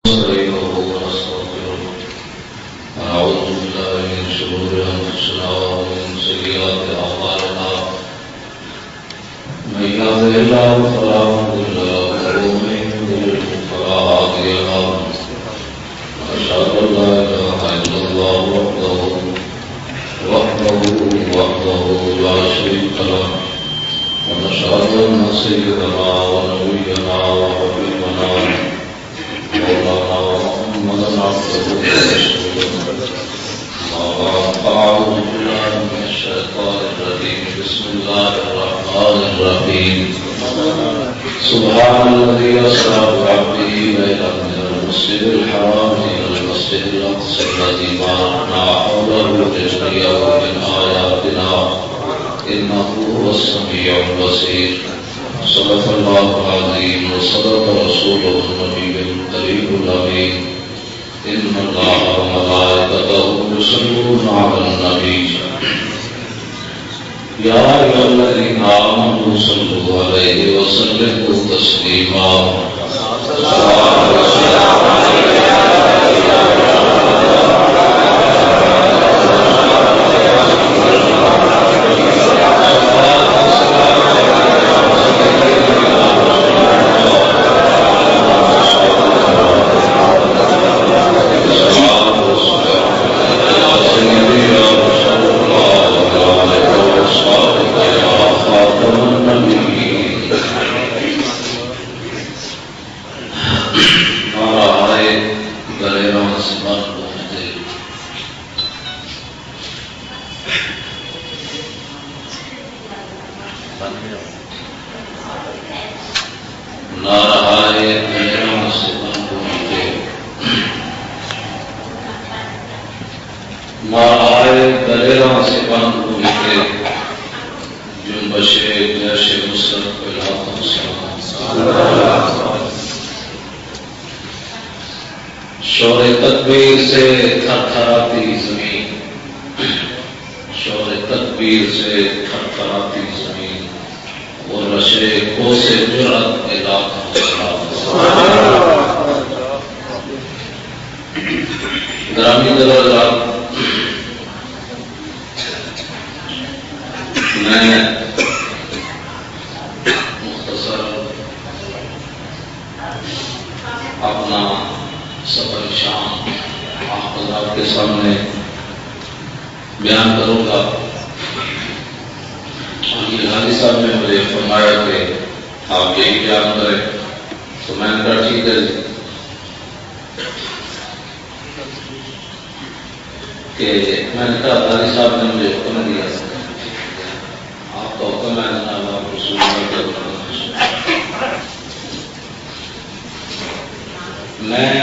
ونستعينه ونستغفره ونعوذ بالله من شرور أنفسنا ومن سيئات أعمالنا من يهده الله فلا مضل له ومن يضلل فلا هادي له وأشهد أن لا إله إلا الله وحده لا شريك له ونشهد أن سيدنا ونبينا وحبيبنا مولانا محمدا عبده ورسوله أعوذ بالله من الشيطان الرجيم بسم الله الرحمن الرحيم سبحان الذي أسرى بعبده ليلا من المسجد الحرام إلى المسجد الأقصى الذي باركنا حوله لنريه من آياتنا إنه هو السميع البصير صدق الله العظيم وصدق رسوله النبي الكريم الأمين إن الله وملائكته يصلون على النبي يا أيها الذين آمنوا صلوا عليه وسلموا تسليما شور تکبیر سے تھر تھراتی زمین شور تکبیر سے تھر تھراتی زمین وہ رشے کو سے جرأت گرامی درجات میں مختصر اپنا سفر شام آپ حضرات کے سامنے بیان کروں گا. یہ حاجی صاحب نے مجھے فرمایا کہ آپ یہی بیان کریں تو میں نے کہا ٹھیک ہے کہ میں نے کہا حاجی صاحب نے مجھے حکم دیا آپ کا حکم ہے جناب آپ رسول میں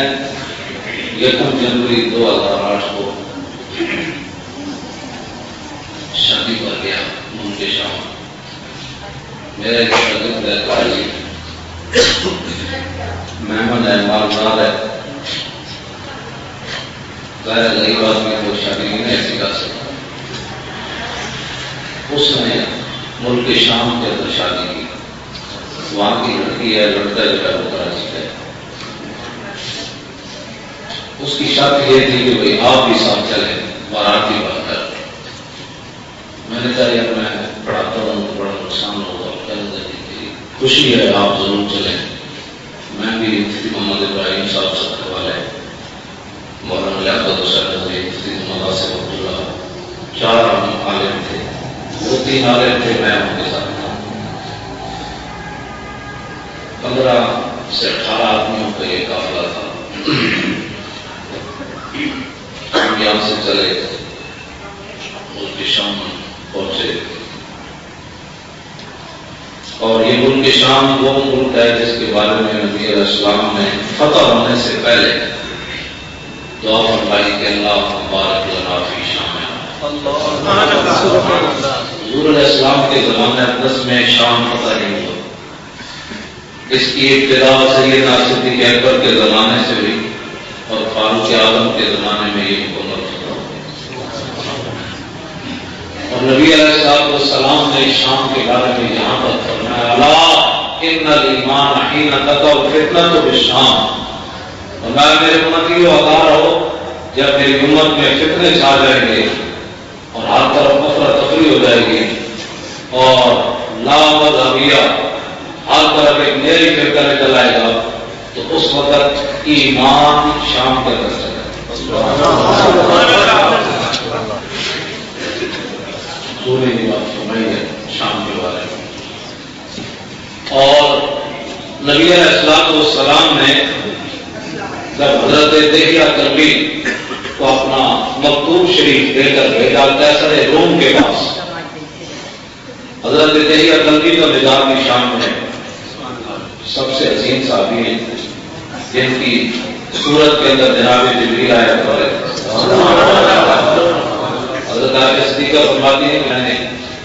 1 جنوری 2008 کو شادی پر گیا ملک شام. میرے شاگرد مہمان ہے مالدار ہے غیر غریب آدمی کو شادی نہیں ایسی کر سکتا. اس نے ملک شام کے اندر شادی کی. وہاں کی لڑکی ہے لڑکا جو ہے وہ کراچی ہے. اس کی شرط یہ تھی کہ بھئی آپ بھی ساتھ چلیں باراتی بن کر. میں نے کہا یار میں پڑھاتا ہوں تو بڑا نقصان ہوگا. خوشی ہے آپ ضرور چلیں. میں بھی مفتی محمد ابراہیم صاحب سکر والے مولانا لیاقت حسین نظری مفتی محمد آصف عبداللہ 4 عالم تھے. وہ 3 عالم تھے میں ان کے ساتھ تھا. 15 سے 18 آدمیوں کا یہ قافلہ تھا. ہم یہاں سے چلے ملک شام پہنچے اور یہ ملک شام وہ ملک ہے جس کے بارے میں نبی علیہ السلام نے فتح ہونے سے پہلے دعا فرمائی کہ اللہ مبارک لنا فی شام. حضور علیہ السلام کے زمانے اقدس میں شام فتح نہیں ہوا. اس کی ابتدا سیدنا صدیق اکبر کے زمانے سے ہوئی اور فاروق اعظم کے زمانے میں یہ حکومت ہوا. اور نبی علیہ السلام نے شام کے بارے میں یہاں پر فرمایا الا ان الایمان حین تقع الفتنة بالشام اور میں میرے امتی آگاہ رہو، جب میری امت میں فتنے چھا جائیں گے اور ہر طرف افراتفری ہو جائے گی اور لا مذہبیہ ہر طرف ایک نئی فرقہ نکل آئے گا، تو اس وقت ایمان شام کے اندر چلے سونے کی بات سمجھ ہے شام کے بارے میں۔ اور نبی علیہ الصلوۃ والسلام نے جب حضرت دہیہ کلبی کو اپنا مکتوب شریف دے کر بھیجا قیصر روم کے پاس، حضرت دہیہ کلبی کا مزاج بھی شام میں سب سے عظیم صحابی ہیں، جن کی صورت کے اندر جناب جبریل آیا کرے۔ حضرت عائشہ صدیقہ فرماتی ہے کہ میں نے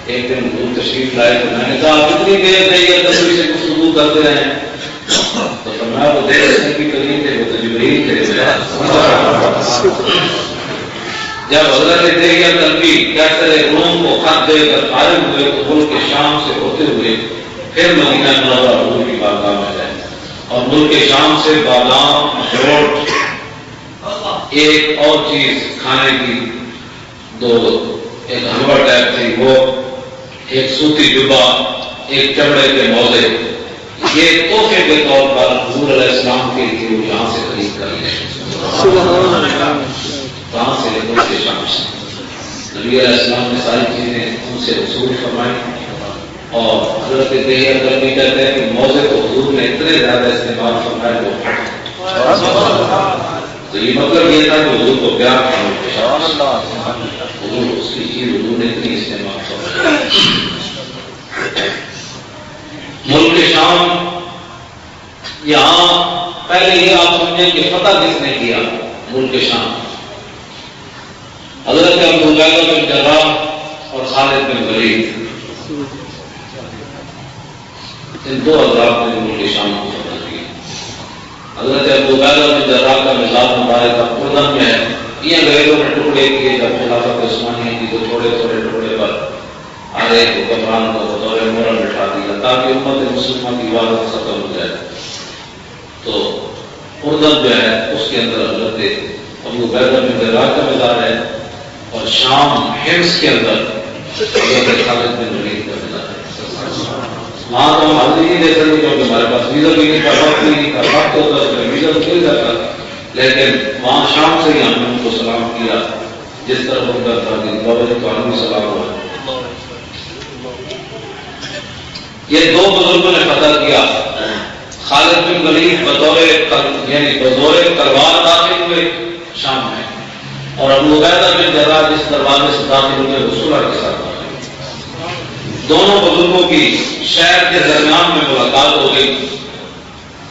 ایک دن حضور تشریف لائے تو میں نے کہا آپ اتنی دیر دہیہ کلبی سے گفتگو کرتے رہے، تو فرمایا وہ دیر سے بھی کریم تھے، وہ تو جبریل تھے۔ جب حضرت دہیہ کلبی قیصر روم کو خط دے کر فارغ ہوئے تو ملک شام سے ہوتے ہوئے پھر مدینہ منورہ حضور کی بارگاہ میں گئے، اور ملک شام سے بادام، اخروٹ، ایک اور چیز کھانے کی ایک حلوہ ٹائپ تھی، وہ ایک سوتی جبہ، ایک چمڑے کے موزے، یہ تحفے کے طور پر حضور علیہ السلام کے لیے وہ یہاں سے خرید کر لے۔ کہاں سے لے؟ ملک شام سے۔ نبی علیہ السلام نے ساری چیزیں ان سے وصول فرمائی، اور حضرت دہیہ کلبی کہتے ہیں کہ موزے کو حضور نے اتنے زیادہ استعمال فرمائے وہ تو یہ مطلب یہ تھا کہ حضور کو پیار تھا، حضور اس کی چیز حضور نے اتنی استعمال فرمائی۔ ملک شام، یہاں پہلے یہ آپ سمجھیں کہ فتح کس نے کیا ملک شام؟ حضرت ابو عبیدہ بن جراح اور خالد بن ولید، ان دو حضرات نے ملک شام کو فتح کیا۔ حضرت ابو عبیدہ بن جراح کا مزاج مبارک اردن میں ہے، یہ انگریزوں نے ٹکڑے کیے جب خلافت عثمانیہ کی، تو تھوڑے تھوڑے ٹکڑے پر ہر ایک حکمران کو بطور مورل بٹھا دیا تاکہ امت مسلمہ کی عبادت ختم ہو جائے۔ تو اردن جو ہے اس کے اندر حضرت ابو عبیدہ بن جراح کا مزاج ہے، اور شام حمص کے اندر حضرت خالد بن ولید کا مزاج ہے۔ وہاں تو ہم حاضری نہیں دے سکتے کیونکہ ہمارے پاس ویزا بھی نہیں تھا، وقت بھی نہیں تھا، وقت ہوتا تو ویزا تو مل جاتا، لیکن وہاں شام سے ہی ہم نے ان کو سلام کیا جس طرح ان کا تھا کہ بابا جی تو عالمی سلام ہوا۔ یہ دو بزرگوں نے فتح کیا۔ خالد بن ولید بطور تلوار داخل ہوئے شام میں، اور ابو عبیدہ بن جراح جس دروازے سے داخل ہوئے وہ صلح کے ساتھ داخل ہوئے۔ دونوں بزرگوں کی شہر کے درمیان میں ملاقات ہو گئی۔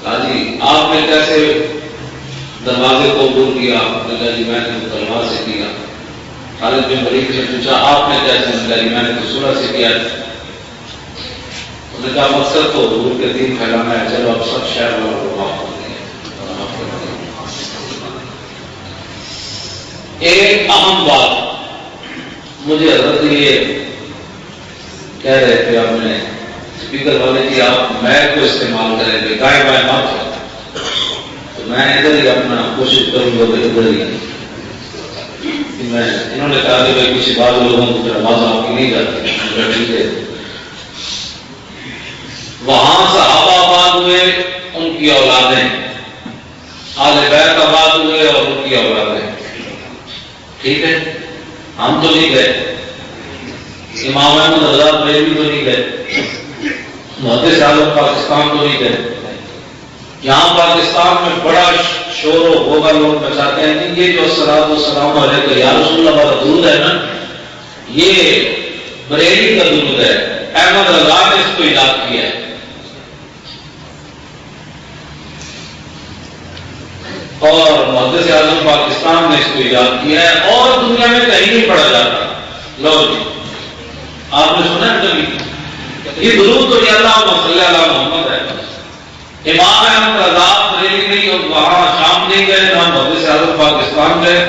کہا جی آپ نے کیسے دروازے کو عبور کیا؟ آپ نے کہا جی میں نے تلوار سے کیا۔ خالد بن ولید سے پوچھا آپ نے کیسے؟ کہا جی میں نے تو صلح سے کیا۔ انہوں نے کہا مقصد تو حضور کے دین پھیلانا ہے، چلو اب سب شہر والوں کو معاف کر دیں۔ ایک اہم بات مجھے حضرت یہ کہہ رہے تھے اپنے اسپیکر والے کہ آپ میک کو استعمال کریں گے، دائیں بائیں مت، تو میں ادھر ہی اپنا کوشش کروں گا کہ ادھر ہی میں۔ انہوں نے کہا کہ بھائی کسی بعض لوگوں کو پھر آواز آپ کی نہیں جاتی، ٹھیک ہے۔ وہاں صحابہ آباد ہوئے، ان کی اولادیں، آل بیت آباد ہوئے اور ان کی اولادیں، ٹھیک ہے۔ ہم تو نہیں گئے، امام احمد رضا بریلوی تو نہیں گئے، محدث اعظم پاکستان تو نہیں گئے۔ یہاں پاکستان میں بڑا شور و ہوگا، لوگ مچاتے ہیں کہ یہ جو الصلوۃ والسلام علیہ یا رسول اللہ والا درود ہے نا، یہ بریلوی کا درود ہے، احمد رضا نے اس کو ایجاد کیا ہے، اور محدث اعظم پاکستان نے اس کو ایجاد کیا ہے، اور دنیا میں کہیں نہیں پڑھا جاتا۔ لو جی آپ نے سنا ہے کبھی یہ درود تو یہ اللہم صلی علی محمد ہے؟ امام احمد رضا بریلوی نہیں، وہاں شام نہیں گئے، نہ محدث اعظم پاکستان گئے،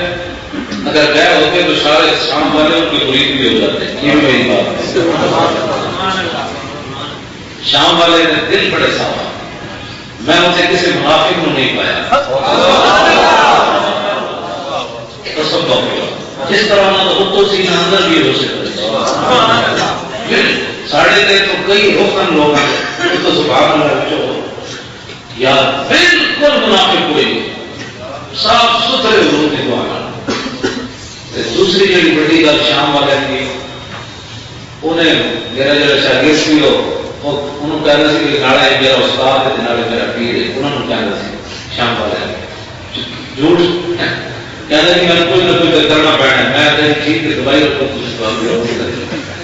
اگر گئے ہوتے تو سارے شام والے ان کے مرید بھی ہو جاتے۔ یہ میری بات ہے، شام والے نے دل بڑے صاف۔ میں اسے کسی منافق کو نہیں پایا تو سب جس طرح تو سی اندر بھی ہو سکتا ساڑھے تے تو کئی روکن لوگ ہیں تو سبحان اللہ یا بالکل منافق کوئی صاف ستھرے حضور کی دعا. دوسری جڑی بڑی گل شام والے کی انہیں میرا جڑا شاگرد سی انہوں کہنا سی کہ نالا میرا استاد ہے نالے میرا پیر ہے. انہوں نے کہنا سی شام والے جھوٹ کہنا کہ میں کوئی نہ کوئی کرنا پینا ہے. میں ٹھیک ہے دوائی رکھو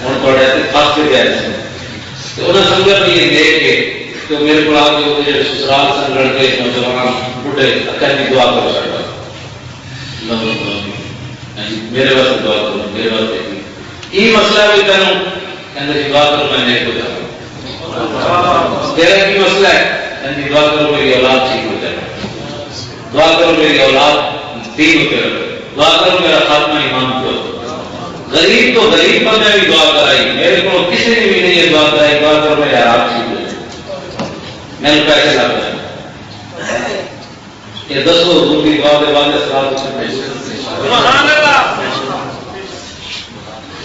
ہوں تھوڑے خاص کے گئے انہوں نے سمجھا بھی یہ دیکھ کے تو میرے کو آ کے سسرال سے لڑکے نوجوان بڑھے اکیلی دعا کرو سکتا میرے واسطے دعا کرو میرے واسطے یہ مسئلہ بھی تینوں کہ دعا کرو میں نہیں ہو جاؤں. تیرا کی مسئلہ ہے دعا کرو میری اولاد ٹھیک ہو جائے دعا کرو میری اولاد دین ہوتے رہے دعا کرو میرا خاتمہ ایمان کو. غریب تو غریب بندے بھی دعا کرائی میرے کو کسی نے بھی نہیں یہ دعا کرائی دعا کرو میرے آپ ٹھیک ہو جائے میں نے پیسے لگ جائے یہ 10 حضور کی دعا کے بعد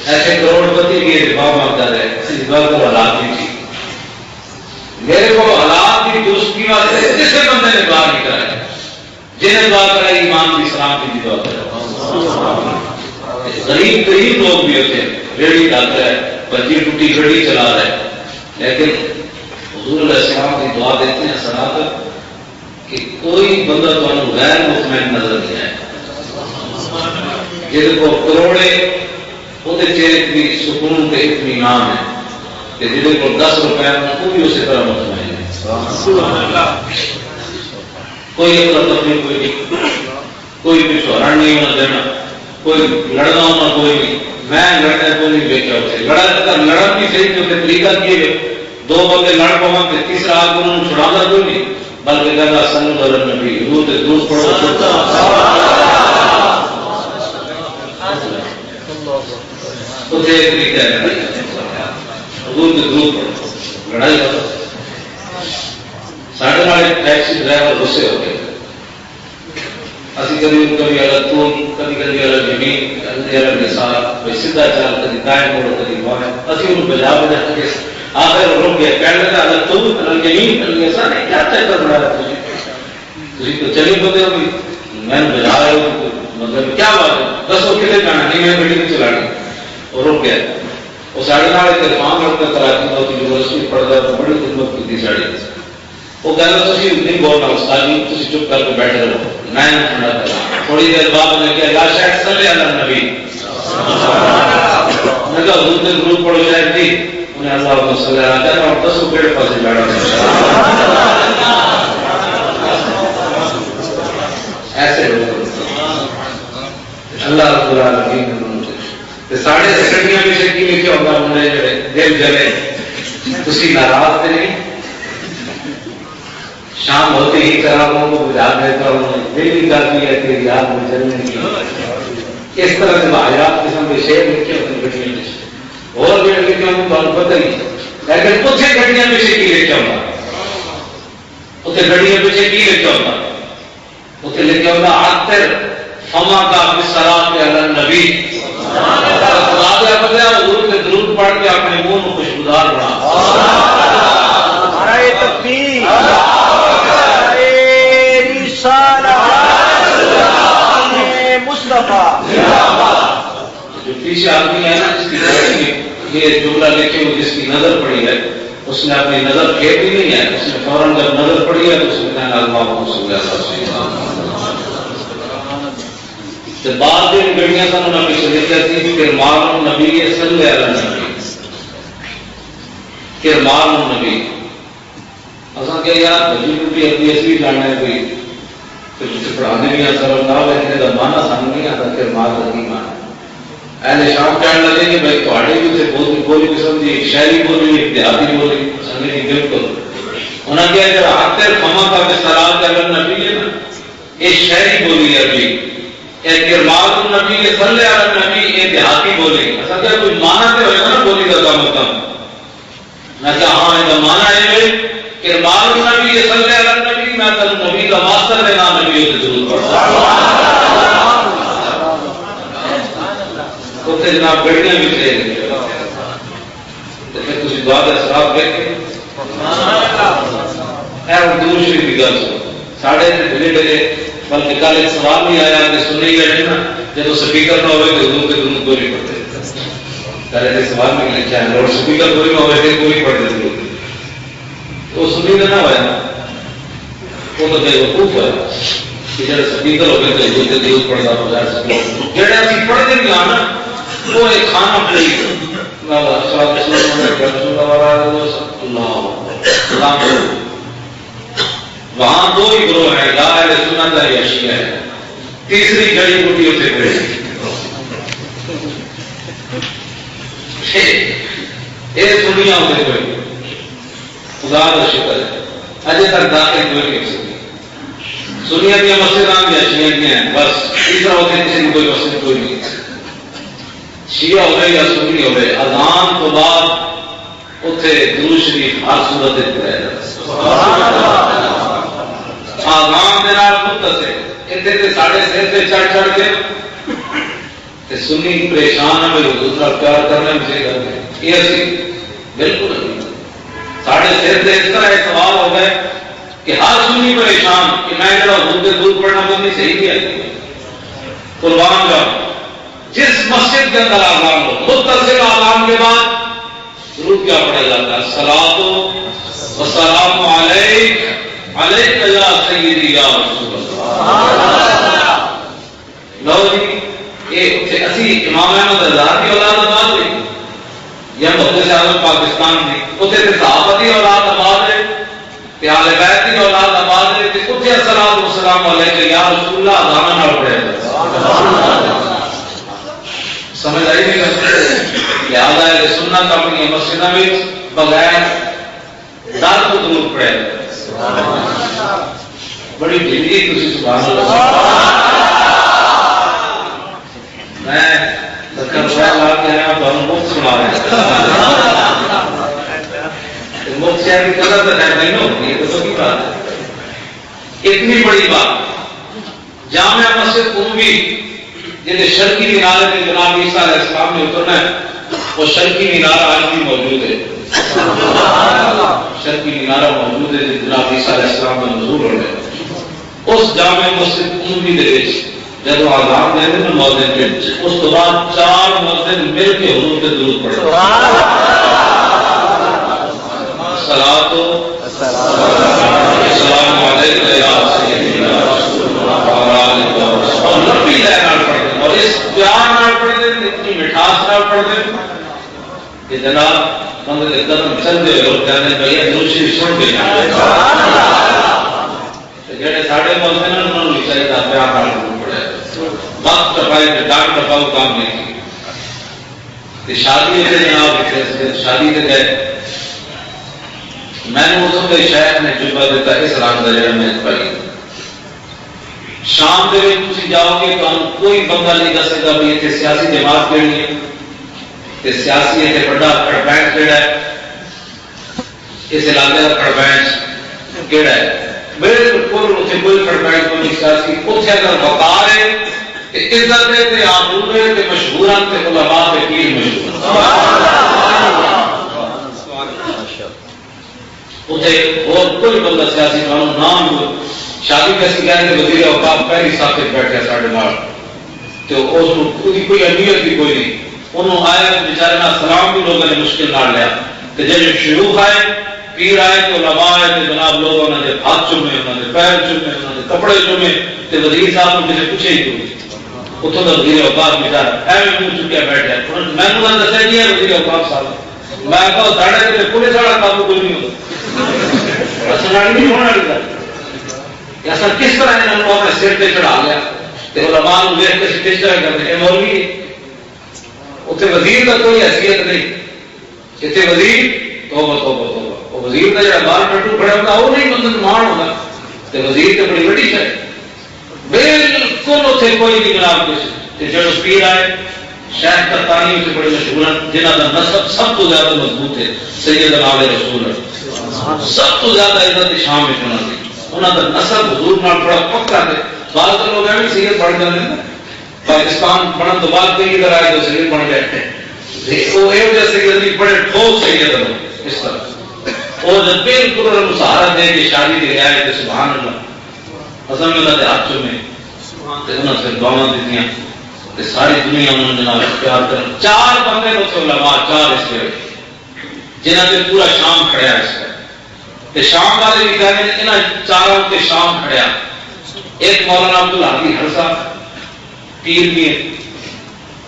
ایسے کروڑ پتی بھی دعا مانگتا رہے اس دعا کو حالات نہیں تھی میرے کو حالات کی دوست کی بات ہے کسی بندے نے دعا نہیں کرائی جنہیں دعا کرائی ایمان کی سلامتی کی دعا کرائی. غریب غریب لوگ بھی ہوتے ہیں ریڑھی ڈالتا ہے بچی ٹوٹی گھڑی چلا رہا ہے لیکن حضور علیہ السلام کی دعا دیتے ہیں صداقت کہ کوئی بندہ تو غیر مطمئن نظر نہیں آئے جن کو کروڑے وہ اتنی سکون کے اتنی نام ہے کہ جن کو 10 روپئے وہ بھی اسی طرح مطمئن ہے. کوئی اپنا تفریح کوئی نہیں کوئی بھی سہران نہیں ہونا دینا کوئی لڑنا ہونا کوئی نہیں میں لڑنے کو نہیں دیکھا اسے لڑن بھی صحیح جو طریقہ کیے گئے 2 بندے لڑ پاؤں گے تیسرا آدمی انہوں نے چھڑانا کوئی نہیں بلکہ کہتا سن غلط نبی روح سے دور پڑھو اسے ایک طریقہ ہے حضور سے دور پڑھو لڑائی کرو. ساڑھے والے ٹیکسی ڈرائیور غصے ہو گئے اسی کبھی الگ تو کبھی الگ زمین کبھی الگ نثار سیدھا چال کبھی دائیں موڑ کبھی بائیں اسی انہوں بجا کے آخر رک گیا کہنے لگا الگ تو الگ زمین کبھی ایسا نہیں کیا طے کر رہا ہے تجھے تو چلی بولتے ہو میں نے بجا رہے ہو مطلب کیا بات ہے 10 کتنے جانا نہیں میں گاڑی نہیں چلاڑی اور رک گیا. وہ ساڑھے نال کے فارم لڑکا کراچی میں یونیورسٹی پڑھتا ہے بڑی خدمت کی تھی ساڑی وہ کہنا تھی نہیں بولنا استاد جی تھی چپ کر کے بیٹھے رہو میں ٹھنڈا کرا. تھوڑی دیر بعد نے کیا یا شاید صلی اللہ نبی میں کہا حضور سے درود پڑھو شاید تھی انہیں اللہ صلی اللہ علیہ وسلم اور 10 روپے پاس بیٹھا ایسے لوگ اللہ رب العالمین ساڑھے سیکنڈیاں بھی شکی لکھے ہوگا انہیں جڑے دل جلے تسی ناراض تھے نہیں شام ہوتے ہی چراغوں کو بجا دیتا ہوں دل بھی کافی ہے کہ یاد میں چلنے کی اس طرح سے واحد قسم کے شعر لکھے ہوتے ہیں گھڑیاں میں اور بھی لکھے ہوں تو پتہ ہی لیکن اتنے گھڑیاں میں شکی لکھے ہوگا اتنے گھڑیاں میں شکی لکھے ہوگا اتنے لکھے ہوگا عطر فما کا بالصلاۃ علی النبی حضور کے درود پڑھ کے اپنے منہ کو خوشبودار بنا. نعرہ تکبیر، نعرہ رسالت، مصطفیٰ. جو پیچھے آدمی ہے نا جس کی یہ جملہ لکھے ہوئے جس کی نظر پڑی ہے اس نے اپنی نظر پھیر بھی نہیں ہے اس نے فوراً جب نظر پڑی ہے تو اس نے کہا اللہ صلی اللہ علیہ وسلم بعد دن گڑیاں سن انہوں نے پیچھے لکھا تھی کرمان نبی صلی اللہ علیہ وسلم کرمان نبی اصل کہ یار بجی ٹوٹی ابھی اس بھی جاننا ہے کوئی پھر پڑھانے بھی اثر ہوتا ہے لیکن یہ مانا سامنے نہیں آتا کرمان کا کی مانا اہل شام کہنے لگے کہ بھائی تھوڑے بھی سے بولی قسم کی ایک شہری بولی ایک دیہاتی بولی سمجھے نہیں بالکل انہوں نے کہا جب آخر فما کا بسلام کا نبی ہے نا یہ شہری بولی ہے ابھی کرمان النبی صلی اللہ علیہ نبی یہ دیہاتی بولی اصل کیا کوئی مانا تو ہوئے نا بولی کا کام ہوتا میں کہا ہاں یہ مانا ہے کرمان النبی صلی اللہ علیہ نبی میں تم نبی کا واسطہ دینا نبی ہوتے ضرور پڑھتا اتنے جناب گڑیاں بھی چلے گئے پھر تھی دعا کا سراب دیکھ کے دور شریف کی گل سو ساڑھے ڈلے ڈلے بلکہ کل ایک سوال بھی آیا کہ سنی گئے نا جب سپیکر نہ ہوئے تو حضور کے درود کو نہیں پڑھتے کل ایسے سوال میں لکھا ہے لوڈ سپیکر کوئی نہ ہوئے تو کوئی پڑھتے درود تو سنی تو نہ ہوا نا وہ تو بے وقوف ہے کہ جب سپیکر ہو گئے تو حضور کے درود پڑھتا ہو جائے جڑے اسی پڑھتے بھی آنا وہ ایک کھانا پڑی وہاں دو ہی گروہ ہیں لا اہل سنت ہے یا شیعہ ہے تیسری جڑی بوٹی ہوتے پڑے یہ سنیا ہوتے پڑے خدا کا شکر ہے اجے تک داخل کوئی نہیں سکتی سنیا کی مسجد یا شیعہ کی ہیں بس تیسرا ہوتے کسی کی کوئی مسجد کوئی نہیں شیعہ ہو رہے یا سنی ہو رہے اذان تو بعد اتنے درود شریف ہر صورت آزام کے نال متصل اتنے تے ساڑھے سر سے چڑھ چڑھ کے تے سنی پریشان ہے حضور کا پیار کرنا مجھے کرنا یہ اسی بالکل نہیں ساڑھے سر سے اس طرح ایک سوال ہو گئے کہ ہر سنی پریشان کہ میں جڑا حضور کے دور پڑھنا بندی صحیح کیا قربان جاؤ جس مسجد کے اندر آزان ہو متصل آزان کے بعد درود کیا پڑھا جاتا ہے الصلاۃ والسلام علیک علیک یا سیدی یا رسول اللہ لو جی یہ اسی امام احمد رضا کی اولاد آباد ہے یا محدث اعظم پاکستان کی اتنے تے صحابہ کی اولاد آباد ہے تے اہل بیت کی اولاد آباد ہے تے اتنے الصلاۃ والسلام علیک یا رسول اللہ اذان نال پڑھیا سمجھ آئی نہیں کرتے لہٰذا اہل سنت اپنی مسجدوں میں بغیر ڈر کو دور پڑے بڑی ڈھیلی تھی سبحان اللہ میں لکھن شاہ لا کے آیا تو ہم مفت سنا رہے مفت شہر کی قدر تو ہے نہیں ہوتی ہے تو کی بات ہے اتنی بڑی بات جامع مسجد عمومی جنہیں شرقی مینارے میں جناب عیسیٰ علیہ السلام نے اترنا ہے وہ شرقی مینارہ آج بھی موجود ہے شرقی مینارہ موجود ہے جناب عیسیٰ علیہ السلام میں نزول ہو گئے اس جامع مسجد عمومی دے جب آزان دے دیں مؤذن کے اس کے بعد 4 مؤذن مل کے حضور پہ درود پڑھتے الصلاۃ والسلام علیک یا سیدی یا رسول اللہ اور لمبی لہر پڑھتے اور اس پیار نال پڑھتے اتنی مٹھاس نال پڑھتے کہ جناب بندے کے قدم چل گئے اور کہنے بھائی دوسری سن گئی جڑے ساڑھے مؤذن انہوں نے چاہیے تھا پیار نال پڑھے وقت ٹپائے کہ ڈاک ٹپاؤ کام نہیں کی شادی سے جناب شادی سے گئے میں نے اس کے شہر نے جبہ دیتا اس رنگ کا جڑا میں پائی شام کے تھی جاؤ گے تو ہم کوئی بندہ نہیں دس سکتا بھی اتنے سیاسی جماعت کہڑی ہے سیاسی اتنے بڑا کڑبینچ کہڑا ہے اس علاقے کا کڑبینچ کہڑا ہے بالکل اتنے کوئی کڑبینچ کو نہیں سیاسی اتنے اگر وقار ہے عزت ہے آبرو ہے مشہور ہیں علماء کے پیر مشہور اور کوئی بندہ سیاسی قانون نام شادی کیسی کہتے وزیر اوقاف پہلی صاحب سے بیٹھے ساڑھے نال تو کوئی اہمیت بھی کوئی نہیں انہوں آیا بیچارے نہ سلام بھی لوگوں نے مشکل نہ لیا کہ جب شیوخ آئے پیر آئے تو علماء آئے تو جناب لوگوں نے ہاتھ چومے انہوں نے پیر چومے انہوں نے کپڑے چومے تو وزیر صاحب نے مجھے پوچھے ہی کوئی اتوں کا وزیر اوقاف بیچارا ایویں منہ چکیا بیٹھ گیا میں نے دسیا نہیں ہے وزیر اوقاف صاحب میں کہا ساڑھے پولیس والا کام کوئی نہیں ہوتا سنانی نہیں ہونا لگتا ایسا کس طرح انہوں نے اپنے سر پہ چڑھا لیا تو علماء کو دیکھ کے کس طرح کرتے ہیں مولوی اتنے وزیر کا کوئی حیثیت نہیں اتنے وزیر توبہ توبہ توبہ وہ وزیر کا جڑا بال ٹٹو کھڑا ہوتا وہ نہیں مطلب مان ہوگا تو وزیر تو بڑی بڑی ہے بالکل اتنے کوئی نہیں جناب کچھ جب پیر آئے شیخ قرطانی اسے بڑے مشہور ہیں جنہوں کا نسب سب تو زیادہ مضبوط ہے سید علی رسول سب تو زیادہ عزت شام میں چنا دی انہوں کا نسل حضور نال بڑا پکا ہے. بعض لوگ بھی سید بن جاتے ہیں پاکستان بننے تو بعد کئی ادھر آئے تو سید بن گئے وہ یہ سید نہیں بڑے ٹھوک سید اس طرح وہ جب بالکل سہارا دے کے شادی دے آئے تو سبحان اللہ اصل میں انہوں نے ہاتھ چومے انہوں سے دعاواں دیتیاں ساری دنیا انہوں نے جناب پیار کر. 4 بندے تو علماء 4 اس کے جنہوں نے پورا شام کھڑیا اس کا شام والے بھی کہتے ہیں انہوں چاروں کے شام کھڑیا. ایک مولانا عبدالحادی ہرسا پیر بھی ہے,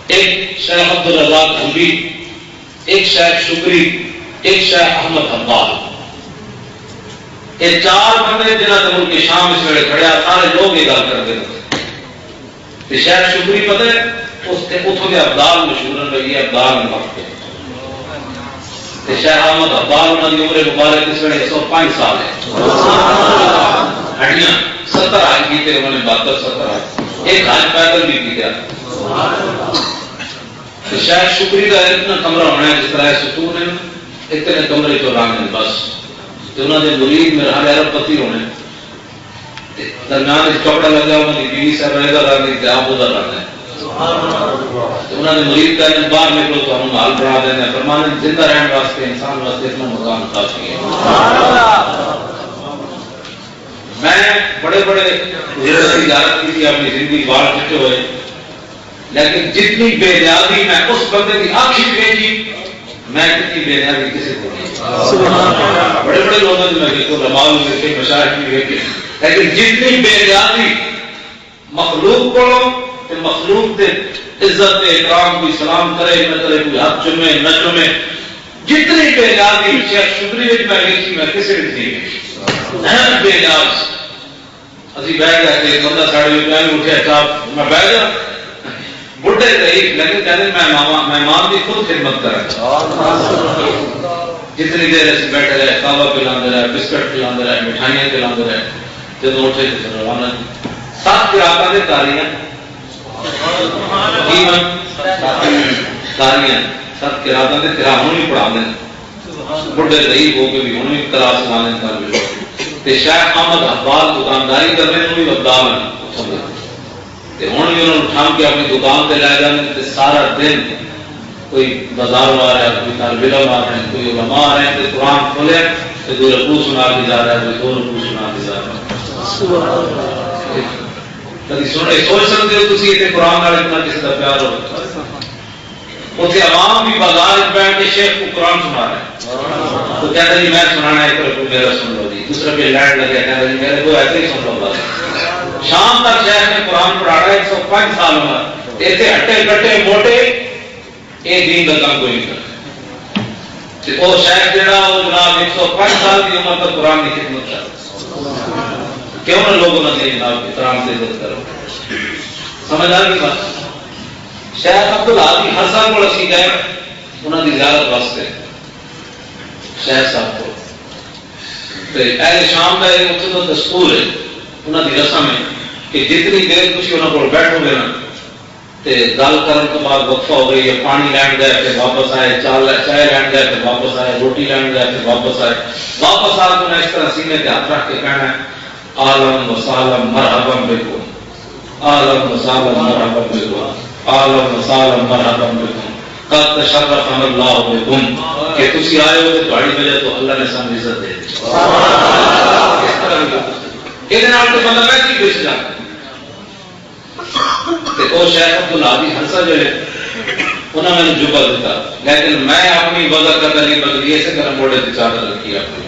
ایک شیخ عبدالرزاق حلبی, ایک شیخ شکری, ایک شیخ احمد حباب. یہ 4 بندے جنہوں نے ان کے شام اس ویلے کھڑیا سارے لوگ یہ گل کرتے ہیں. شیخ شکری پتہ ہے اتوں کے ابدال مشہور ہیں یہ ابدال میں وقت ہے. شیخ احمد حباب انہوں کی عمر مبارک اس ویلے 105 سال ہے. ہڈیاں 70 حج کیتے انہوں نے 72 70 حج ایک حج پیدل بھی کیا. شیخ شکری کا اتنا کمرہ ہونا ہے جس طرح ستون ہے اتنے کمرے جو رنگ ہیں بس. انہوں نے مرید میں ہر ارب پتی ہونے درمیان کپڑا لگا انہوں نے بیوی صاحب رہے گا رنگ کہ آپ ادھر رنگ ہے. انہوں نے مرید کا باہر نکلو تو ہم حال بڑھا دینا فرمانے زندہ رہنے واسطے انسان واسطے اتنا مقام کافی ہے. میں بڑے بڑے تجارت کی تھی اپنی زندگی بال چٹے ہوئے لیکن جتنی بے نیازی میں اس بندے کی آنکھ دیکھی میں کتنی بے نیازی کسی کو نہیں. بڑے بڑے لوگوں نے میں دیکھو رمال دیکھے مشاہد بھی دیکھے لیکن جتنی بے نیازی مخلوق کو مخلوق دے عزت احترام کوئی سلام کرے نہ کرے کوئی ہاتھ چومے نہ چومے جتنی بے نیازی شیخ شکری میں لکھی میں کسی بھی نہیں بے نیاز. ابھی بہ گیا کہ بندہ ساڑھے اٹھے چاپ میں بہ گیا بڑھے ضعیف لیکن کہتے میں مہمان کی خود خدمت کرا جتنی دیر ایسے بیٹھے رہے کعبہ پلاندے رہے بسکٹ پلاندے رہے مٹھائیاں پلاندے رہے جب اٹھے تو روانہ 7 قراءتاں دے تاریاں 7 قراءتاں دے قراء ہوں بھی پڑھا دیں بڑھے ضعیف ہو کے بھی ہوں بھی قراء سنانے کا بھی. شیخ احمد حباب دکانداری کرنے بھی ابدال ہیں ہوں بھی انہوں نے اٹھا کے اپنی دکان پہ لے جانے سارا دن کوئی بازار آ رہا ہے کوئی طالب علم آ رہے ہیں کوئی علماء آ رہے ہیں تو قرآن کھولے تو 2 رکوع سنا کے جا رہا ہے کوئی 2 رکوع سنا کے جا رہا ہے. کبھی سوچ سکتے ہو تھی اتنے قرآن والے اتنا کسی کا پیار ہو اتنے عوام بھی بازار بیٹھ کے شیخ کو قرآن سنا رہے ہیں تو کہتا جی میں سنانا ایک رکوع میرا سن لو جی دوسرا پہ لائٹ لگے کہتا جی میرے کو ایسے ہی سن لو بس. شام تک شیخ نے قرآن پڑھا رہا ہے 105 سال عمر ایسے ہٹے کٹے موٹے یہ دین کا کام کوئی نہیں کرتا. وہ شیخ جڑا وہ جناب 105 سال کی عمر تک قرآن کی خدمت کرتا کیوں نہ لوگوں نے جناب احترام سے عزت کرو. سمجھ آ گئی بات. شیخ عبدالحادی ہرسا کو اسی گئے انہوں کی زیارت واسطے شیخ صاحب کو اہل شام کا اتنے تو دستور ہے انہوں کی رسم ہے کہ جتنی دیر تھی انہوں کو بیٹھو گے نا تو گل کرنے کے بعد وقفہ ہو گئی ہے پانی لین گئے پھر واپس آئے چائے لین گئے پھر واپس آئے روٹی لین گئے پھر واپس آ کے انہیں اس طرح سینے کے ہاتھ رکھ کے کہنا ہے عالم و سالم مرحبا بکم عالم و سالم مرحبا بکم عالم و سالم مرحبا بکم قد تشرفنا اللہ بکم کہ تسی آئے ہو تو تھوڑی وجہ تو اللہ نے سامنے عزت دے دی. یہ بندہ ویسے ہی بیچ جاتا وہ شیخ عبدالحادی ہرسا جو ہے انہوں نے جبا دیتا لیکن میں اپنی وضع قدر نہیں بدلی ایسے طرح موڑے سے چادر رکھی اپنی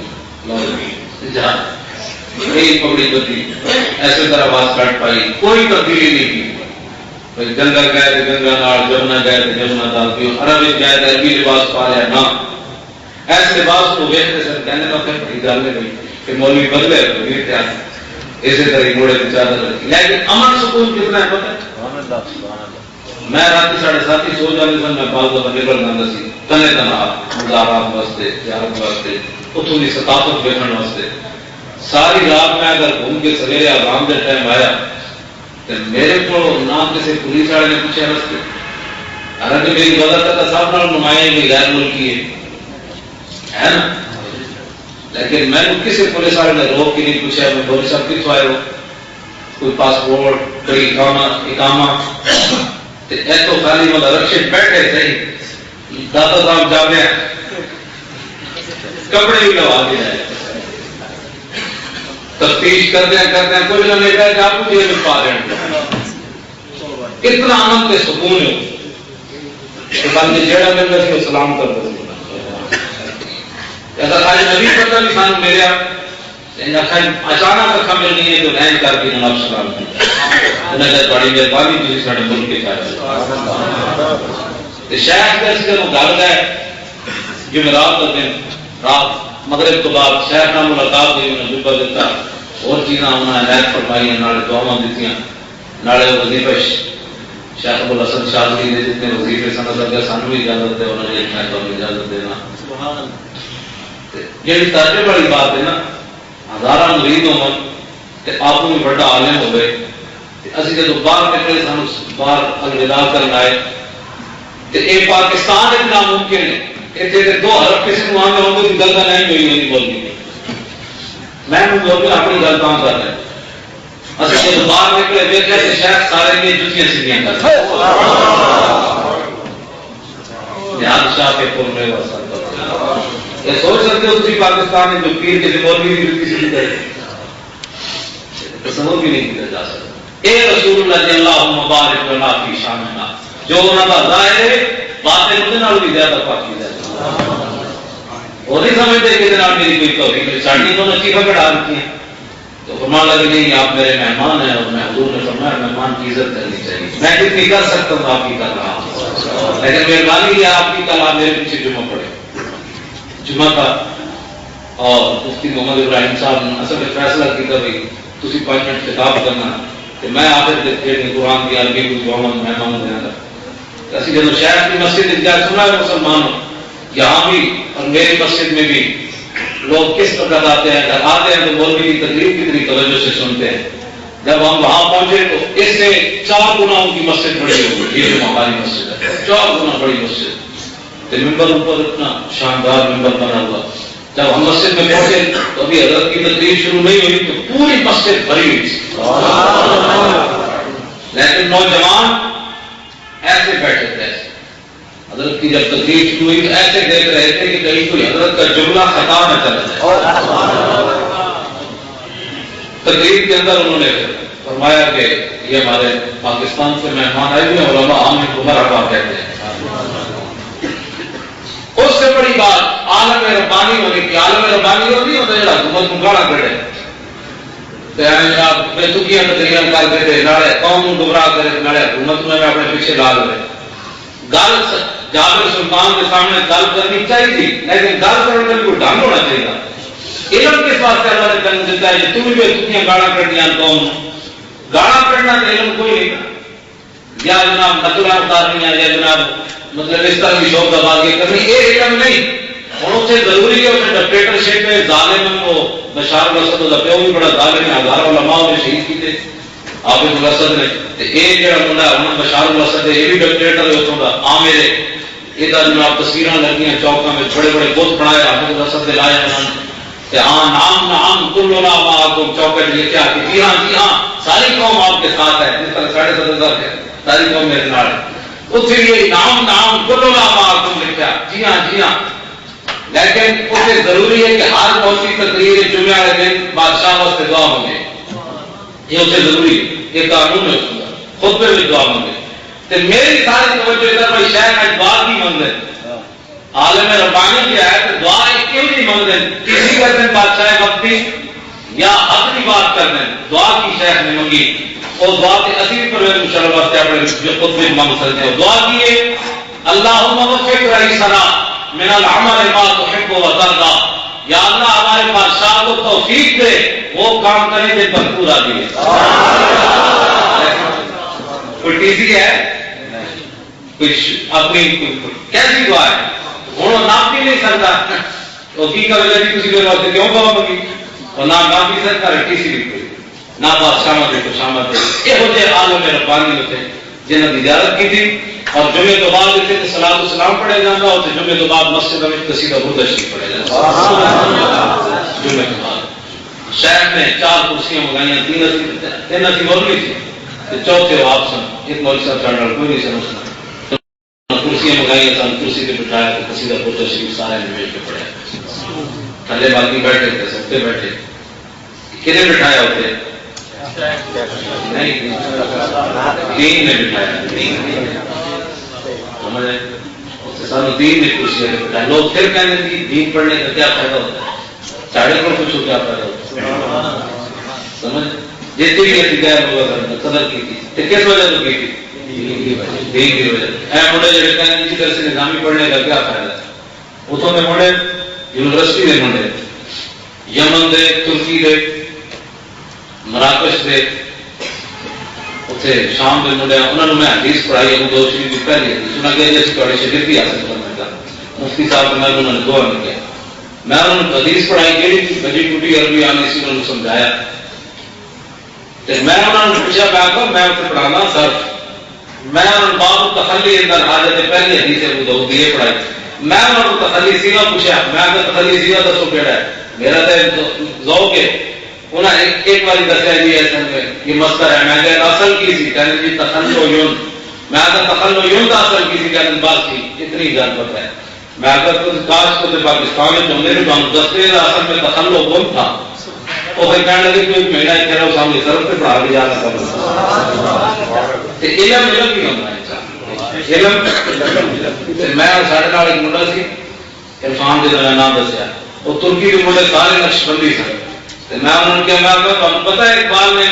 یہی پگڑی بدلی ایسے طرح بات کاٹ پائی کوئی تبدیلی نہیں کی. گنگا گئے تو گنگا نال جمنا گئے تو جمنا دال پیو عرب گئے تو عربی لباس پا لیا نہ ایسے لباس کو ویکتے سر کہنے کا پھر بڑی گل نہیں کہ مولوی بدلے تو اسی طرح موڑے کی چادر رکھی لیکن امن سکون کتنا ہے پتہ میں رات 7:30 سو جانے سن میں بعض دفعہ نکل جاتا سی تنے تنہا مزارات واسطے زیارت واسطے اتوں کی ثقافت دیکھنے واسطے. ساری رات میں اگر گھوم کے سویرے آرام کے ٹائم آیا تو میرے کو نہ کسی پولیس والے نے پوچھا رستے حالانکہ میری وجہ تک سب نمایاں بھی غیر ملکی ہے نا لیکن میں نے کسی پولیس والے نے روک کے نہیں پوچھا میں پولیس صاحب کتوں آئے ہو، کوئی پاسپورٹ کوئی اقامہ ایسو خالی مطلب رکشے بیٹھے صحیح دادا صاحب جانے کپڑے بھی لوا کے جائے تفتیش کرتے ہیں کوئی نہ کہا کہ آپ کو جیل میں پا رہے ہیں کتنا آنند کے سکون ہے جڑا مل رہا سی سلام کر دو آج نبی پتہ بھی سان ملیا اچانک اکھا ملنی ہے تو لین کر کے جناب سلام انہیں کہا بڑی مہربانی تھی سارے ملک کے خیال شاید اس کے گل گئے جمعرات کا دن رات مغرب تو بعد شہر نہ ملاقات ہوئی انہیں جبہ دیتا اور چیزاں انہوں نے عنایت فرمائی نالے دعاواں دیتیاں نالے وظیفہ شیخ ابو الحسن شاذلی نے جتنے وظیفے سن لگا سانو بھی اجازت ہے انہوں نے ایک تو اجازت دینا جی تاجے والی بات ہے نا ہزارہ مرید ہو آپ بھی بڑا عالم ہو گئے اسی جب باہر نکلے سانو باہر الوداع کرنا آئے تو یہ پاکستان ایک ناممکن ہے اتنے دو حرف کسی کو آنے ہوں گے گل کا نہیں ہوئی نہیں بولنی میں بول اپنی گل کام کر رہا اصل جب باہر نکلے دیکھے تو شاید سارے کی جتیاں سیدیاں کر دھیان شاہ کے پور میں یہ سوچ سکتے ہو تھی پاکستان میں جو پیر کے مولوی بھی جتی سیدھی کرے تصور بھی نہیں کیا جا سکتا اے رسول اللہ جی اللہ مبارک لنا فی شاننا جو انہوں کا ظاہر ہے باتیں مجھے نال بھی زیادہ پاکی جائے وہ نہیں سمجھتے کہ جناب میری کوئی توفیق ساڑھی دونوں چیخا کڑا دیتی ہیں تو فرمان لگے نہیں آپ میرے مہمان ہیں اور میں حضور نے فرمایا مہمان کی عزت کرنی چاہیے میں جتنی کر سکتا ہوں آپ کی کر رہا ہوں لیکن مہربانی ہے آپ کی کل آپ میرے پیچھے جمعہ پڑے جمعہ کا اور مفتی محمد ابراہیم صاحب نے اصل میں فیصلہ کیا بھائی تھی 5 منٹ خطاب کرنا کہ میں آخر قرآن کی عربی کو محمد مہمان دینا تھا اسی جب شہر کی مسجد جا سنا ہے مسلمانوں یہاں بھی اور میری مسجد میں بھی لوگ کس طرح آتے ہیں جب آتے ہیں تو مولوی کی تقریر کتنی توجہ سے سنتے ہیں جب ہم وہاں پہنچے تو اس سے 4 گنا ان کی مسجد بڑی ہوگی یہ جو ہماری مسجد ہے 4 گنا بڑی مسجد تو ممبر اوپر اتنا شاندار ممبر بنا ہوا جب ہم مسجد میں پہنچے تو ابھی حضرت کی تقریر شروع نہیں ہوئی تو پوری مسجد بھری ہوئی تھی لیکن نوجوان ایسے بیٹھے تھے حضرت کی جب تقریر شروع ہوئی ایسے دیکھ رہے تھے کہ کہیں کوئی حضرت کا جملہ خطا نہ چلا جائے تقریر کے اندر انہوں نے فرمایا کہ یہ ہمارے پاکستان سے مہمان آئے ہوئے ہیں علماء عام کو مرحبا کہتے ہیں اس سے بڑی بات عالم ربانی ہونے کی عالم ربانی ہو نہیں ہوتا جڑا حکومت کو گاڑا کرے جناب بے تکیاں تقریر کر دیتے نالے قوم کو گمراہ کرے نالے حکومت میں اپنے پیچھے ڈال رہے گل جابر سلطان کے سامنے گل کرنی چاہیے تھی لیکن گل کرنے میں کوئی ڈھنگ ہونا چاہیے علم کے پاس اللہ نے جنم دیتا ہے تم بھی تکیاں گاڑا کر دیا قوم گاڑا کرنا تو علم کوئی نہیں یا جناب نقلیں اتارنیاں یا جناب مطلب اس طرح کی شوق دبا کے کرنی یہ علم نہیں ہوں اسے ضروری ہے اسے ڈکٹیٹرشپ میں ظالم وہ بشار الاسد کا پیو بھی بڑا ظالم ہے ہزاروں علماء نے شہید کیتے حافظ الاسد نے یہ جڑا منڈا ہوں بشار الاسد ہے یہ بھی ڈکٹیٹر ہے اتوں کا عامر ہے یہ جناب تصویراں لگی چوکاں میں بڑے بڑے بت بنائے حافظ الاسد نے لائے انہوں نے ہاں نام نام کل علماء چوکٹ لکھا کہ جی ہاں ساری قوم آپ کے ساتھ ہے جس طرح 7.5 ہے ساری قوم میرے نال اتنے یہ نام کل علماء لکھا جی ہاں لیکن اسے ضروری ہے کہ ہر موسی تقریر جمعہ والے دن بادشاہ واسطے دعا ہوں گے یہ اسے ضروری ہے یہ قانون ہے خطبے میں دعا ہوں گے تو میری ساری توجہ ادھر بھائی شاید میں دعا کی منگل عالم ربانی کی ہے تو دعا کیوں نہیں منگل کسی کا دن بادشاہ وقتی یا اپنی بات کر دیں دعا کی شیخ نے منگی اور دعا کے اصیل پر مشرف واسطے اپنے خطبے مانگ سکتے ہیں دعا کیے اللہم وفق رئیسنا من العمل ما تحب و ترضى یا اللہ ہمارے بادشاہ کو توفیق دے وہ کام کریں جو بھرپور آ دیے کوئی ٹیزی ہے کوئی اپنی کیسی دعا ہے ہوں نام بھی نہیں سکتا وہ کی کرے گا جی تھی میرے واسطے کیوں دعا منگی اور نہ نام بھی سکتا ٹیسی بھی کوئی نہ بادشاہ دے تو شامت دے یہ ہوتے عالم ربانی ہوتے جنہوں نے زیارت کی تھی اور جمعے تو بعد اتنے صلاۃ و سلام پڑھے جانا اور جمعے تو بعد مسجد میں قصیدہ برد شریف پڑھے جانا جمعے کے بعد شہر میں 4 کرسیاں منگائیاں، 3 اسی مولوی تھی، چوتھے آپ سن، ایک مولوی صاحب چڑھ کوئی نہیں سن، اس نے کرسیاں منگائیاں سن، کرسی پہ بٹھایا تو قصیدہ پوچھا شریف سارے نے مل کے پڑھا، تھلے باقی بیٹھے تھے، سب پہ بیٹھے، کنے بٹھایا ہوتے نہیں، 3 نے بٹھایا، سمجھے سانو دین نے کرسی پہ بٹھایا، لوگ پھر کہنے کہ دین پڑھنے کا کیا فائدہ ہوتا ہے، ساڑھے کو پوچھو کیا فائدہ ہوتا ہے، سمجھ جتنی بھی اچھی غیر ہوگا قدر کی تھی، کس وجہ سے کی تھی؟ دین کی وجہ سے۔ اے مڑے جڑے کہنے جی طرح سے نظامی پڑھنے کا کیا فائدہ ہے، اتوں نے مڑے یونیورسٹی دے مڑے، یمن دے، ترکی دے، مراکش دے، اتنے شام کے منڈے انہوں نے میں حدیث پڑھائی، ابو داؤد شریف کی پہلی حدیث، انہوں نے کہا جی تھوڑی شگردی حاصل کرنے کا، مفتی صاحب نے انہوں نے دعا نہیں کیا، میں انہوں نے حدیث پڑھائی کہ بجی ٹوٹی عربی آنے سی، انہوں نے سمجھایا، میں انہوں نے پوچھا میں اتنے پڑھانا سر، میں انہوں نے باب تخلی اندر حاجت پہلی حدیث ابو داؤد یہ پڑھائی، میں انہوں نے تخلی سیگا پوچھا، میں آگے تخلی سیگا دسو کیڑا ہے، میرا تو ذوق ہے، انہوں نے ایک باری دسیا جی اصل میں یہ مسئلہ ہے، میں کہا اصل کی سی، کہنے جی تخلو یون، میں آگے تخلو یون کا اصل کی سی، کہنے بات کی اتنی جان پتہ ہے، میں اگر کاش کو پاکستان میں چاہتے ہیں تو دستے اصل میں تخلو کون تھا، وہ پھر کہنے لگے کہ مہینہ کہہ رہا ہوں سامنے طرف سے پڑھا کے جانا تھا، علم ہی ہونا ہے، علم میں سارے نال ایک منڈا سی عرفان جی کا نام دسیا، وہ ترکی کے منڈے سارے نقش بندی سن، میں انہوں نے کہا میں پتا ہے اقبال نے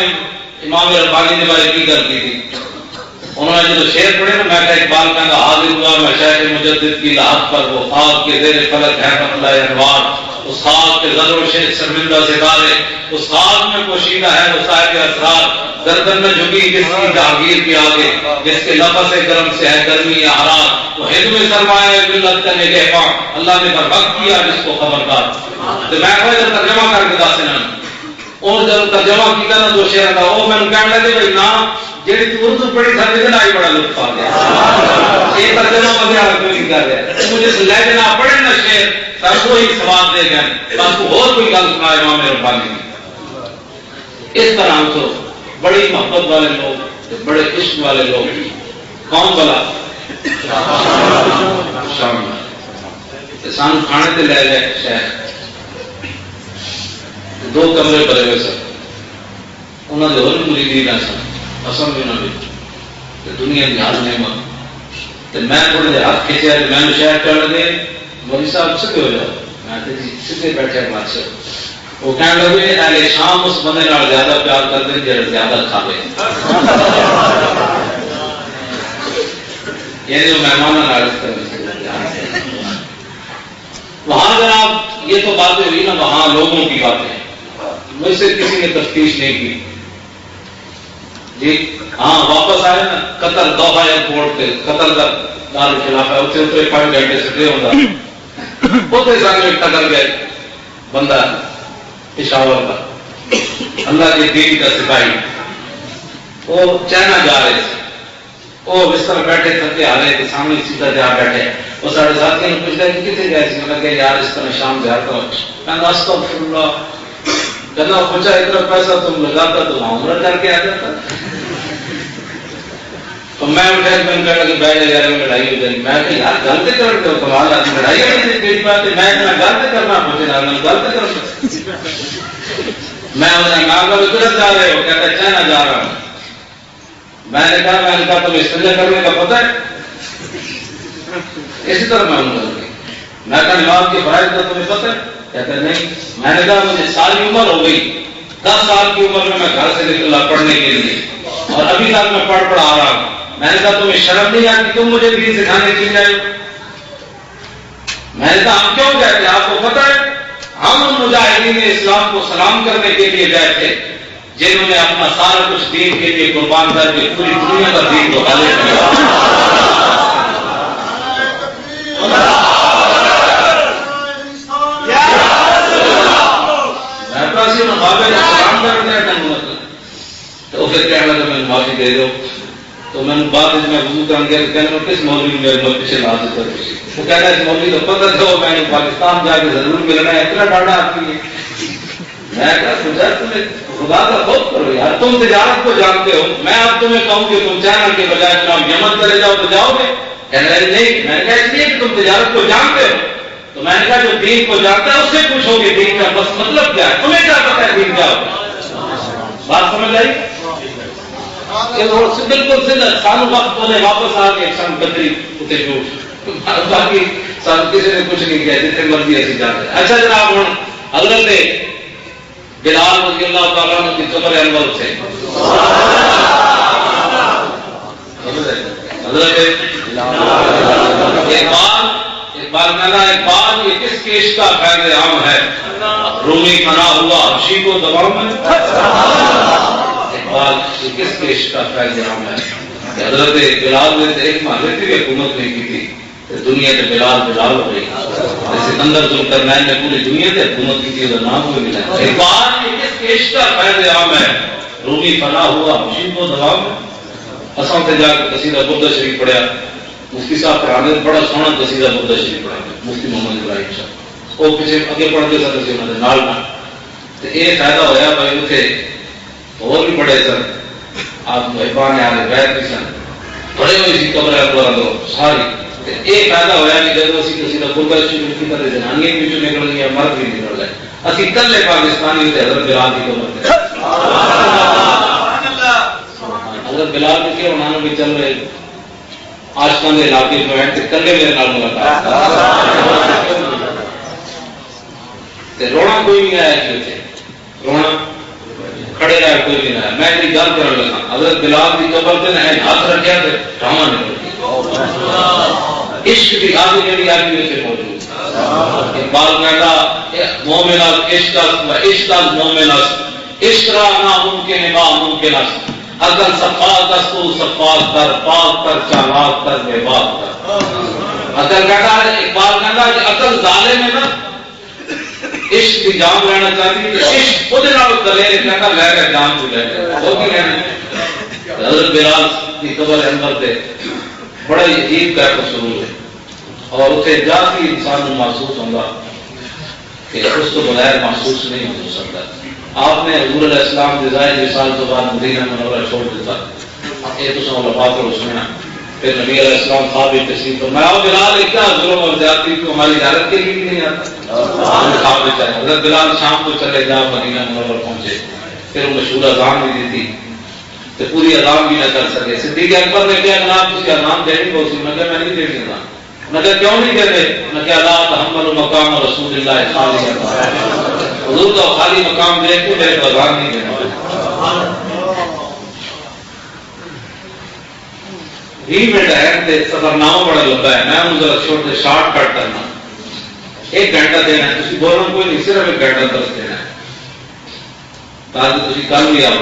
امام ربانی کے بارے کی گل کی تھی، انہوں نے جب شعر پڑھے نا میں کہا اقبال کہا حاضر ہوا میں شیخ مجدد کی لحد پر، وہ خواب کے زیر فلک ہے مطلع انوار، اس خواب کے زر و شیخ شرمندہ ستارے، اس خواب میں پوشیدہ ہے وہ صاحب اسرار، گردن میں جھکی جس کی جہانگیر کے آگے، جس کے نفس گرم سے ہے گرمی یا حرار، وہ ہند میں سرمایہ ملت کا نگہباں، اللہ نے بر وقت کیا جس کو خبردار، تو میں کہا جب ترجمہ کر کے دس نا، اور جب ترجمہ کیا نا تو شعر کا وہ میں نے کہنے لگے بھائی نا جی تو اردو پڑھی تھا لیکن آئی بڑا لطف آ گیا، یہ ترجمہ وغیرہ کوئی نہیں کر رہا، مجھے لہجے نہ پڑھے نا شعر سب کو ہی سواد دے گئے، بس کو اور کوئی گل سنا امام ربانی کی، اس طرح تو بڑی محبت والے لوگ، بڑے عشق والے لوگ، کون بلا شام سان کھانے تے لے گئے شہر، 2 کمرے بھرے ہوئے سن، انہوں نے اور مریدین سن، اصل بھی انہوں نے دنیا کی ہر نعمت، میں تھوڑے جہاں ہاتھ کھینچا میں نے شہر کر لگے مولوی صاحب سیدھے ہو جاؤ، میں کہ جی سیدھے بیٹھے بادشاہ، وہ کہنے لگے اہل شام اس بندے نال زیادہ پیار کرتے ہیں جڑا زیادہ کھاوے، یہ جو مہمان وہاں جناب یہ تو باتیں ہوئی نا وہاں لوگوں کی باتیں، مجھ سے کسی نے تفتیش نہیں کی جی، ہاں واپس آئے نا قطر دوحہ ایئرپورٹ سے، قطر کا دارالخلافہ ہے، اتنے اتنے 5 گھنٹے سے ہوتا بہت سارے ٹکر گئے بندہ پشاور کا اللہ کے دین کا سپاہی، وہ چائنا جا رہے تھے، وہ بستر بیٹھے تھکے آ رہے تھے، سامنے سیدھا جا بیٹھے، وہ سارے ساتھی نے پوچھا کہ کتنے گئے تھے، میں نے کہا یار اس طرح شام جاتا ہوں، میں نے استغفراللہ، کہنا پوچھا اتنا پیسہ تم لگاتا تو وہاں عمرہ کر کے آ جاتا، تو میں اٹھا میں نے کہا کہ بیٹھ یار لڑائی ہو جائے، میں کہ یار غلطی کرتے ہو کمال آدمی لڑائی ہوئی تھی بات ہے، میں اتنا غلط کرنا پوچھے نا غلط کرنا، میں انہیں کہا کہ کدھر جا رہے ہو، کہتا چائنا جا رہا ہوں، میں نے کہا تمہیں استنجا کرنے کا پتہ ہے، اسی طرح میں میں کہا نماز کے فرائض کا تمہیں پتہ ہے، کہتا نہیں، میں نے کہا مجھے ساری عمر ہو گئی، 10 سال کی عمر میں گھر سے نکلا پڑھنے کے لیے اور ابھی تک میں پڑھ آ رہا ہوں، میں نے کہا تمہیں شرم نہیں آتی تم مجھے دین سکھانے کے لیے آئے، میں نے کہا ہم کیوں گئے تھے آپ کو پتہ ہے، ہم ان مجاہدین اسلام کو سلام کرنے کے لیے گئے تھے جنہوں نے اپنا سارا کچھ دین کے لیے قربان کر کے پوری دنیا کا دین کو حاضر کیا، تو پھر کہنے لگا میں معافی دے دو، تو میں نے بعد میں وضو کرنے گیا کہنے کس مولوی نے میرے ملک پیچھے لا دیتا، وہ کہنا اس مولوی کو پتہ تھا میں نے پاکستان جا کے ضرور ملنا ہے، اتنا ڈاٹا آپ کی میں کہا سوچا تمہیں خدا کا خوف کرو یار، تم تجارت کو جانتے ہو، میں اب تمہیں کہوں کہ تم چائنا کے بجائے جناب یمن چلے جاؤ تو جاؤ گے؟ کہنے لگے نہیں۔ میں نے کہا اس لیے کہ تم تجارت کو جانتے ہو۔ تو میں نے کہا جو دین کو جانتا ہے اس سے پوچھو گے دین کا بس مطلب کیا ہے، تمہیں کیا پتا ہے دین کیا ہوتا ہے؟ بات سمجھ آئی؟ بالکل سیدھا سانو وقت نے واپس آ کے سن بدری اتنے جو باقی سانو کسی نے کچھ نہیں کیا، جتنے مرضی ایسی جانتے ہیں۔ اچھا جناب ہوں حضرت بلال رضی اللہ تعالیٰ عنہ کی قبر انور سے حضرت اقبال یہ کس کیش کا فیض عام ہے، رومی فنا ہوا حبشی کو دباؤ میں۔ اقبال یہ کس کیش کا فیض عام ہے کہ حضرت بلال نے ایک محلے کی حکومت نہیں کی تھی، دنیا کے بلال بلال ہو گئی، سکندر ذوالقرنین نے پوری دنیا سے حکومت کی تھی، نام کو ملا۔ اقبال یہ کس کیش کا فیض عام ہے، رومی فنا ہوا حبشی کو دباؤ میں۔ اساں تے جا کے قصیدہ بردہ شریف پڑھیا، مفتی صاحب پڑھانے بڑا سونا قصیدہ بردہ شریف پڑھا مفتی محمد ابراہیم صاحب، وہ پیچھے اگے پڑھتے سن اسی انہوں نے نال تو یہ فائدہ ہویا بھائی اتنے اور بھی بڑے سن، آپ محبان آلے بیت بھی سن، بڑے ہوئی سی قبر انور دو ساری، یہ فائدہ ہویا کہ جب اسی قصیدہ بردہ شریف کی طرح جنانیاں بھی نکل گئی، مرد بھی نکل گئے، اسی کلے پاکستانی ہوتے حضرت بلال کی قبر تے حضرت بلال کے کیا انہوں نے بھی چل رہے آشکان کے علاقے میں کلے میرے نال ملاقات، رونا کوئی نہیں آیا کہ رونا کھڑے رہا کوئی نہیں آیا۔ میں ایک گل کرنے لگا، حضرت بلال کی قبر سے ہاتھ رکھا تو ڈھاواں نکل گیا، عشق کی آگ جڑی آگے سے موجود۔ اقبال کہتا مومن عشق عشق مومن عشق را ناممکن ما ممکن است، عقل صفاق است تو صفاق کر، پاک کر چالاک کر بے باک کر۔ عقل کہتا ہے، اقبال کہتا ہے کہ عقل ظالم ہے نا، عشق کی جان لینا چاہتی ہے، عشق خود نہ گلے کہتا لے کر جان کو لے کر وہ بھی کہنا۔ حضرت بلال کی قبر انور سے بڑا ہی عجیب کا سرور ہے، اور اسے جاتی انسان کو محسوس ہوگا کہ اس کو بغیر محسوس نہیں ہو سکتا۔ آپ نے حضور علیہ السلام کے ظاہر وصال کے بعد مدینہ منورہ چھوڑ دیتا، یہ تو سب علماء کو سننا، پھر نبی علیہ السلام صاحب تشریف فرمایا بلال کیا ظلم اور زیادتی کو ہماری زیارت کے لیے بھی نہیں آتا۔ حضرت بلال شام کو چلے جا مدینہ منورہ پہنچے، پھر وہ مشہور اذان بھی دی تھی تو پوری اذان بھی نہ کر سکے۔ صدیق اکبر نے کیا جناب تجھے اذان دینی بہت سی، میں کہا میں نہیں دے سکتا، میں کہا کیوں نہیں کہتے، میں کہا لا تحمل مقام رسول اللہ خالی، حضور کا خالی مقام دیکھ کے میرے کو اذان نہیں دینا۔ 20 منٹ ہے، سفر نامہ بڑا لمبا ہے، میں ان ذرا چھوٹے شارٹ کٹ کرنا، 1 گھنٹہ دینا ہے، تھی بولنا کوئی نہیں، صرف 1 گھنٹہ درس دینا ہے تاکہ تھی کل بھی آؤ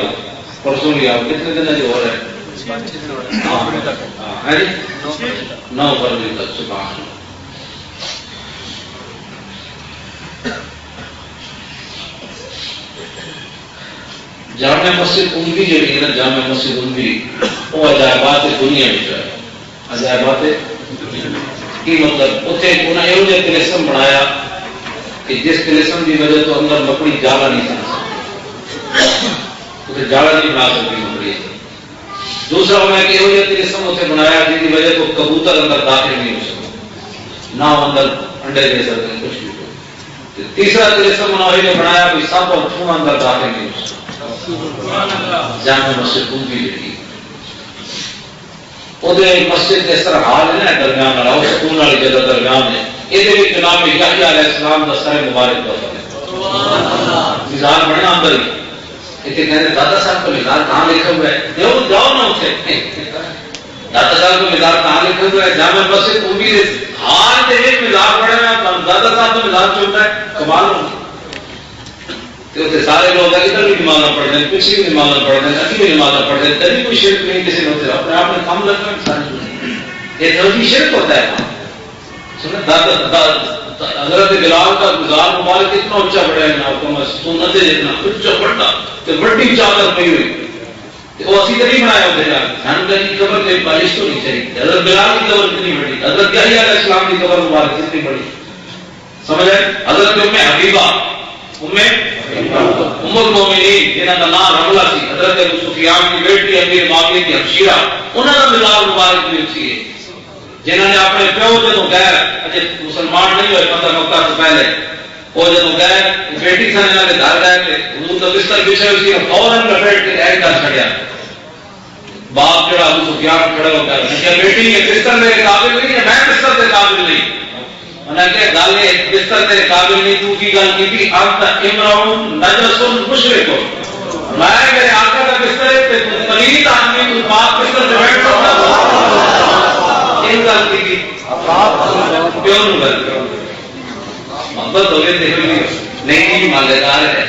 پرسوں بھی آؤ۔ کتنے دن جو ہو رہے ہیں 9 فروری تک سبحان اللہ۔ جامع مسجد اموی جی نا، جامع مسجد اموی وہ عجائبات دنیا میں ہے، عجائبات کی مطلب اتنے انہیں یہو جہ طلسم بنایا کہ جس طلسم کی وجہ تو اندر مکڑی جالا نہیں سن سکتی، جالا نہیں بنا سکتی مکڑی۔ دوسرا انہیں کہ یہو جہ طلسم اتنے بنایا جن کی وجہ تو کبوتر اندر داخل نہیں ہو سکتا، نہ اندر انڈے دے سکتے کچھ بھی۔ تیسرا طلسم انہوں نے بنایا کہ سب اور چوہا اندر داخل نہیں ہو سکتا۔ جامع مسجد اموی جی مسجد اس طرح حال ہے نا درمیان والا، وہ سکون والی جگہ درمیان ہے، یہ جناب یحییٰ علیہ السلام کا سر مبارک دفن ہے، مزار بننا اندر ہی۔ اتنے کہتے دادا صاحب کا مزار کہاں لکھا ہوا ہے، دیکھو جاؤ نا اتنے دادا صاحب کا مزار کہاں لکھا ہوا ہے، جامع مسجد اموی حال سے ایک مزار پڑے ہیں، دادا صاحب کا مزار چھوٹا ہے، کمال ہوگی۔ سارے لوگ ادھر بھی نمازاں پڑھتے ہیں، پیچھے بھی نمازاں پڑھتے ہیں، ابھی بھی نمازاں پڑھتے ہیں، کبھی کوئی شرک نہیں کسی نے ہوتے، اپنے آپ میں کم لگتا ہے ساری یہ توجہ شرک ہوتا ہے۔ حضرت بلال کا گزار مبارک اتنا اونچا بڑا ہے نا، سنت اتنا اونچا بڑا تو بڑی چادر پی ہوئی، وہ اسی طرح بنایا ہوتے ہیں، ہم کی قبر میں بارش تو نہیں چاہیے۔ حضرت بلال کی قبر کتنی بڑی، حضرت یحییٰ علیہ السلام کی قبر مبارک کتنی بڑی، سمجھ آئے؟ حضرت ام حبیبہ ام المومنین جنہاں کا نام رملہ سی، حضرت ابو سفیان کی بیٹی امیر معاویہ کی ہمشیرہ، انہاں کا ملاد مبارک بھی اچھی ہے، جنہوں نے اپنے پیو جدوں گئے اجے مسلمان نہیں ہوئے فتح مکہ سے پہلے، وہ جدوں گئے بیٹی سے انہوں نے گھر گئے کہ حضور کا بستر بچھے ہوئی تھی، فوراً لپیٹ کے ایک کر چھڑیا۔ باپ جڑا ابو سفیان کھڑے ہو کر کہ بیٹی یہ بستر میرے قابل نہیں ہے، میں بستر کے قابل نہیں۔ انہوں نے کہا گل ہے بستر تیرے قابل نہیں، تو کی گل کی تھی انت امرؤ نجس مشرک، میں میرے آقا کا بستر ہے تو پلید آدمی تو پاک بستر پہ بیٹھ سکتا ہوں، ان گل کی تھی پیوں نو گل محبت ہو گئی دیکھ لی نہیں مالدار ہے،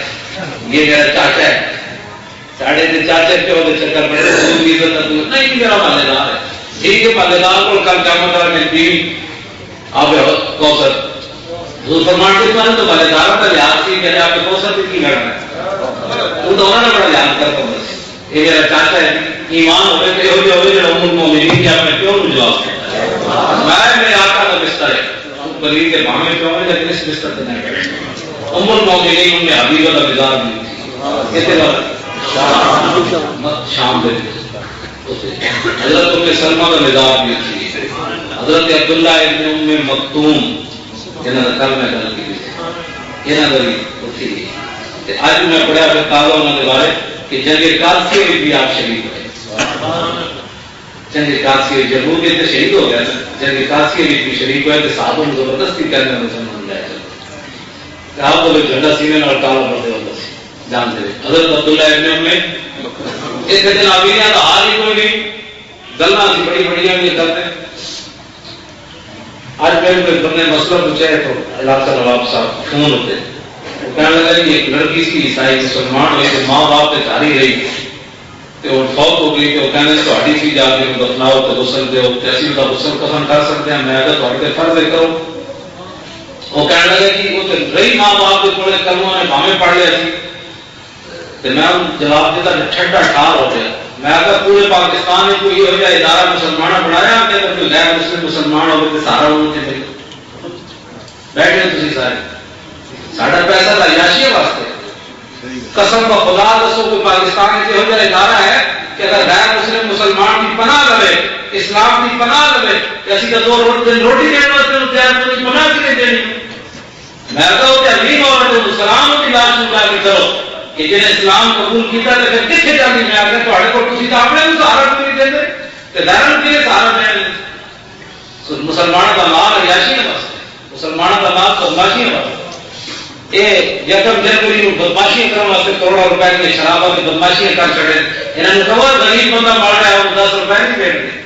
یہ میرا چاچا ہے، ساڑھے دے چاچا پیوں دے چکر میں نہیں میرا مالدار ہے، ٹھیک ہے مالدار کو کل قیامت کر میں دین آپ کوثر حضور فرماتے ہیں تو مالداروں کا لحاظ کی کہ آپ کے کوثر پہ کی لڑنا ہے، وہ تو انہوں نے بڑا لحاظ کرتا ہوں، یہ میرا چاچا ہے، ایمان ہوئے کہ یہ ہوئے جو ام المومنین کی آپ نے کیوں جواب دیتا میں میرے آقا کا بستر ہے، بلید کے بھامے پیوں میں لیکن اس بستر سے نہیں بیٹھتا۔ ام المومنین ان میں حبیب اللہ مزار بھی تھی، کہتے بات شام دے حضرت ام سلمہ کا مزار بھی تھی، حضرت عبداللہ ابن ام مکتوم جنہوں نے کل میں گل کی یہاں بڑی تھی، آج میں پڑھا پھر تازہ انہوں نے بارے کہ جنگ قادسیہ بھی آپ شہید ہوئے، جنگ قادسیہ جب وہ کہتے شہید ہو گئے جنگ قادسیہ بھی شریک ہوئے تو صحابوں نے زبردستی کرنے میں مسلمان جائے چلے آپ کو جھنڈا سینے اور کالا پڑتے ہوتا سی جانتے ہوئے حضرت عبداللہ ابن ام میں اس دن آبینہ کا حال ہی کوئی نہیں، گلنا سی بڑی بڑیاں بھی کرتے ہیں۔ آج میں کوئی بندے مسئلہ پوچھا ہے تو علاقہ نواب صاحب فون ہوتے وہ کہنے لگا کہ ایک لڑکی سی عیسائی مسلمان ہوئی کہ ماں باپ سے جاری رہی تو وہ فوت ہو گئی تو کہنے تو ہڈی سی جا کے دفناؤ تو غسل دو ایسی کا غسل قسم کر سکتے ہیں، میں اگر تھوڑے فرض کرو وہ کہنے لگا کہ وہ تو رہی ماں باپ کے تھوڑے کلموں نے بھامے پڑھ لیا سی تو میں جواب دیتا کہ ٹھنڈا ٹھار ہو گیا، میں اگر پورے پاکستان میں کوئی ہو جائے ادارہ مسلمانہ بنایا کہ اگر کوئی غیر مسلم مسلمان ہوگا تو سارا انہوں نے بیٹھے تھی سارے ساڑھا پیسہ تھا عیاشی واسطے قسم کا خدا دسو کوئی پاکستان میں ہو جائے ادارہ ہے کہ اگر غیر مسلم مسلمان کی پناہ لے اسلام کی پناہ لے ایسی کا دو دن روٹی دینے واسطے تیار کوئی پناہ کی نہیں دینی، میں کہوں کہ علیم اور مسلمان کی لاش اٹھا کے کرو کہ جنہیں اسلام قبول کیا تو پھر کتنے جاتی میں آ کے تھوڑے کو کسی تو اپنے بھی سہارا نہیں دے دے تو دھرم کے لیے سہارا دیں مسلمانوں کا مال عیاشی ہے بس مسلمانوں کا مال بدماشی ہے بس یہ یکم جنوری کو بدماشی کرنے واسطے کروڑوں روپے کی شرابوں کی بدماشیاں کر چڑھے انہوں نے کہا غریب بندہ مار رہا ہے وہ 10 روپے نہیں دے رہے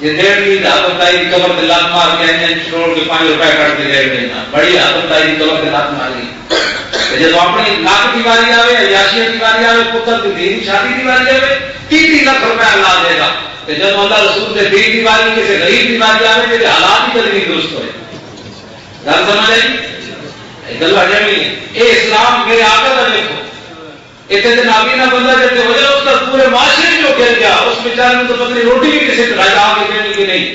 یہ دیر نہیں حکم تائی کی قبر سے لات مار کے چھوڑ کے 5 روپے کٹ کے دے دینا بڑی حکم تائی کی قبر سے لات ماری جب اپنی ناک کی باری آئے عیاشیت کی باری آئے پتر کی دین شادی کی باری آئے 30 لاکھ روپے اللہ دے گا جب اللہ رسول سے دین کی باری کسی غریب کی باری آئے تو حالات ہی کبھی درست ہوئے گل سمجھ آئی گل آ جائے یہ اسلام میرے آقا کا دیکھو اتنے نابینا بندہ جب ہو جائے اس کا پورے معاشرے جو گر گیا اس بیچارے میں تو پتلی روٹی بھی کسی طرح آ کے دینے کی نہیں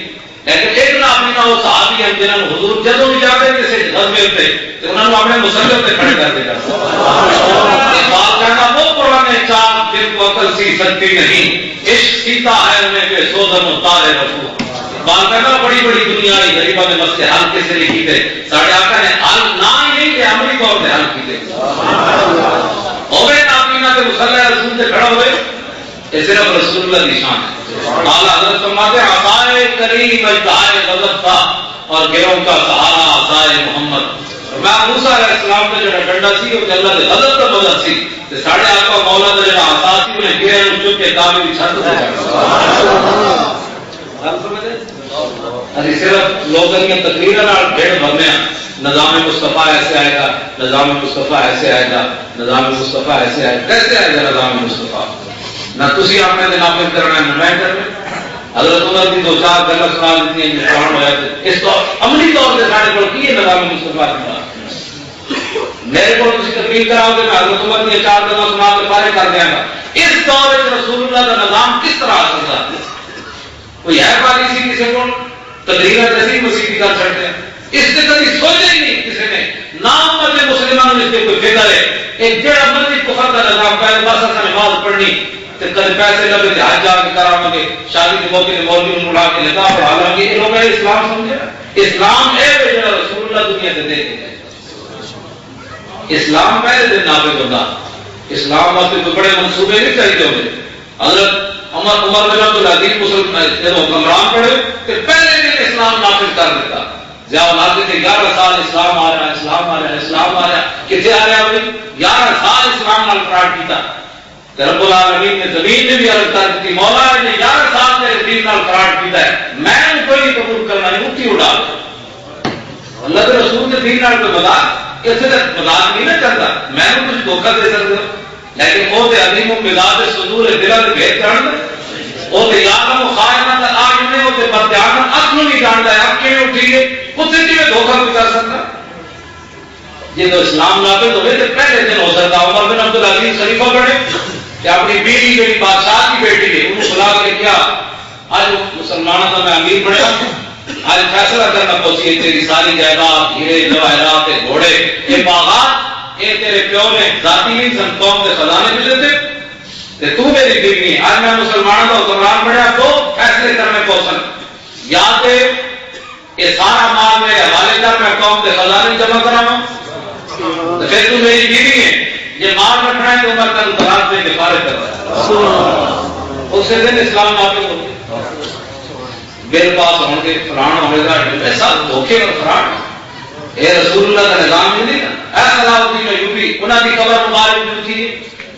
لیکن ایک نابینا وہ صحابی ہیں جنہوں نے حضور جدوں بھی جاتے کسی غزوے پہ تو انہوں نے اپنے مسلح پہ کھڑے کر دیا بات کرنا وہ پرانے چاند جن کو عقل سی سکتی نہیں عشق سیتا ہے انہیں پہ سوزن اتارے رکھو بات کرنا بڑی بڑی دنیا ہی غریبہ میں مسئلے حل کیسے لکھی تھے ساڑھے آقا نے حل نہ ہی نہیں کہ عملی طور پہ حل کی تھے ہوئے نابینا کے مسلح رسول سے کھڑا ہوئے یہ صرف رسول اللہ کی شان ہے اعلیٰ حضرت فرماتے ہیں عطائے کریم اجدائے غضب تھا اور گروہ کا سہارا عطائے محمد میں موسیٰ علیہ السلام کا جو ڈنڈا سی وہ اللہ کے غضب کا وجہ سی کہ ساڑھے آقا مولا کا جو عطا سی انہیں گرے ان چپ کے کعبے کی چھت سے ابھی صرف لوگوں کی تقریر بھیڑ بھرنے نظام مصطفیٰ ایسے آئے گا نظام مصطفیٰ ایسے آئے گا نظام مصطفیٰ ایسے آئے گا کیسے آئے گا نظام مصطفیٰ نہ تسی اپنے دن نافذ کرنا ہے نہ میں کرنا حضرت عمر کی 2-4 گلیں سنا دیتی ہیں جسان ہو جاتے اس طور عملی طور سے ساڑھے پر کی ہے نظام مصطفیٰ کی میرے کو تسی تقریر کراؤ گے میں حضرت عمر کی 4 گلیں سنا کے پارے کر دیا گا اس دور میں رسول اللہ کا نظام کس طرح حاصل کرتا ہے کوئی ہے پالیسی کسی کو تقریر جیسی مسیحی کر سکتے ہیں اس سے کبھی سوچا ہی نہیں کسی نے نام مجھے مسلمان اس سے کوئی فکر ہے ایک جڑا مرضی کو خطا لگا پہلے بس اساں نماز پڑھنی تے کدے پیسے لبے تے حج جا کے کراواں گے شادی کے موقع تے مولوی نوں بلا کے لگا پڑھا لیں گے یہ لوگ اسلام سمجھے اسلام اے جڑا رسول اللہ دنیا تے دے کے اسلام پہلے دن نافذ ہوتا اسلام واسطے تو بڑے منصوبے نہیں چاہیے ہوتے حضرت عمر بن عبدالعزیز مسلمان جب حکمران پڑے تو پہلے دن اسلام نافذ کر دیتا جب لاتے تھے 11 سال اسلام آ رہا ہے اسلام آ رہا ہے اسلام آ رہا ہے کتنے آ رہا ہے 11 سال اسلام نال فراڈ کیتا رب العالمین نے زمین میں بھی عرض کر دی مولا نے 11 سال تیرے دین نال فراڈ کیتا ہے میں کوئی قبول کرنا نہیں اٹھی اڑا اللہ کے رسول کے دین نال کوئی مذاق کسی نے مذاق نہیں نہ کرتا میں نے کچھ دھوکہ دے سکتا لیکن وہ تے عظیم مزاج صدور دلوں کے بھید جان وہ تے یعلم خائنۃ الاعین وہ تے بدیان اکھ نہیں جانتا ہے اکھ کیوں اٹھی ہے اس سے کیوں دھوکہ بھی کر سکتا یہ تو اسلام نافذ ہوئے تو پہلے دن ہو سکتا عمر بن عبدالعزیز خلیفہ بنے کہ اپنی بیوی جو بادشاہ کی بیٹی ہے انہوں بلا کے کیا آج مسلمانوں کا میں امیر بنیا آج فیصلہ کرنا پہنچی ہے تیری ساری جائیداد ہیرے جواہرات گھوڑے یہ باغات یہ تیرے پیو نے ذاتی نہیں سن قوم کے خزانے ملے تھے تو میری بیوی ہے آج میں مسلمانوں کا حکمران بنیا تو فیصلے کرنے پہنچن یا تے یہ سارا مال میرے حوالے کر میں قوم کے خزانے جمع کراؤں تو پھر تو میری بیوی ہے یہ مال رکھنا ہے تو عمر کا طلاق دے کے فارغ کرتا ہے اس دن اسلام نافذ ہوتے میرے پاس ہوں گے فران ہوئے گا ایسا دھوکے اور فراڈ اے رسول اللہ کا نظام نہیں نا اے صلاح الدین ایوبی انہوں کی قبر مبارک میں تھی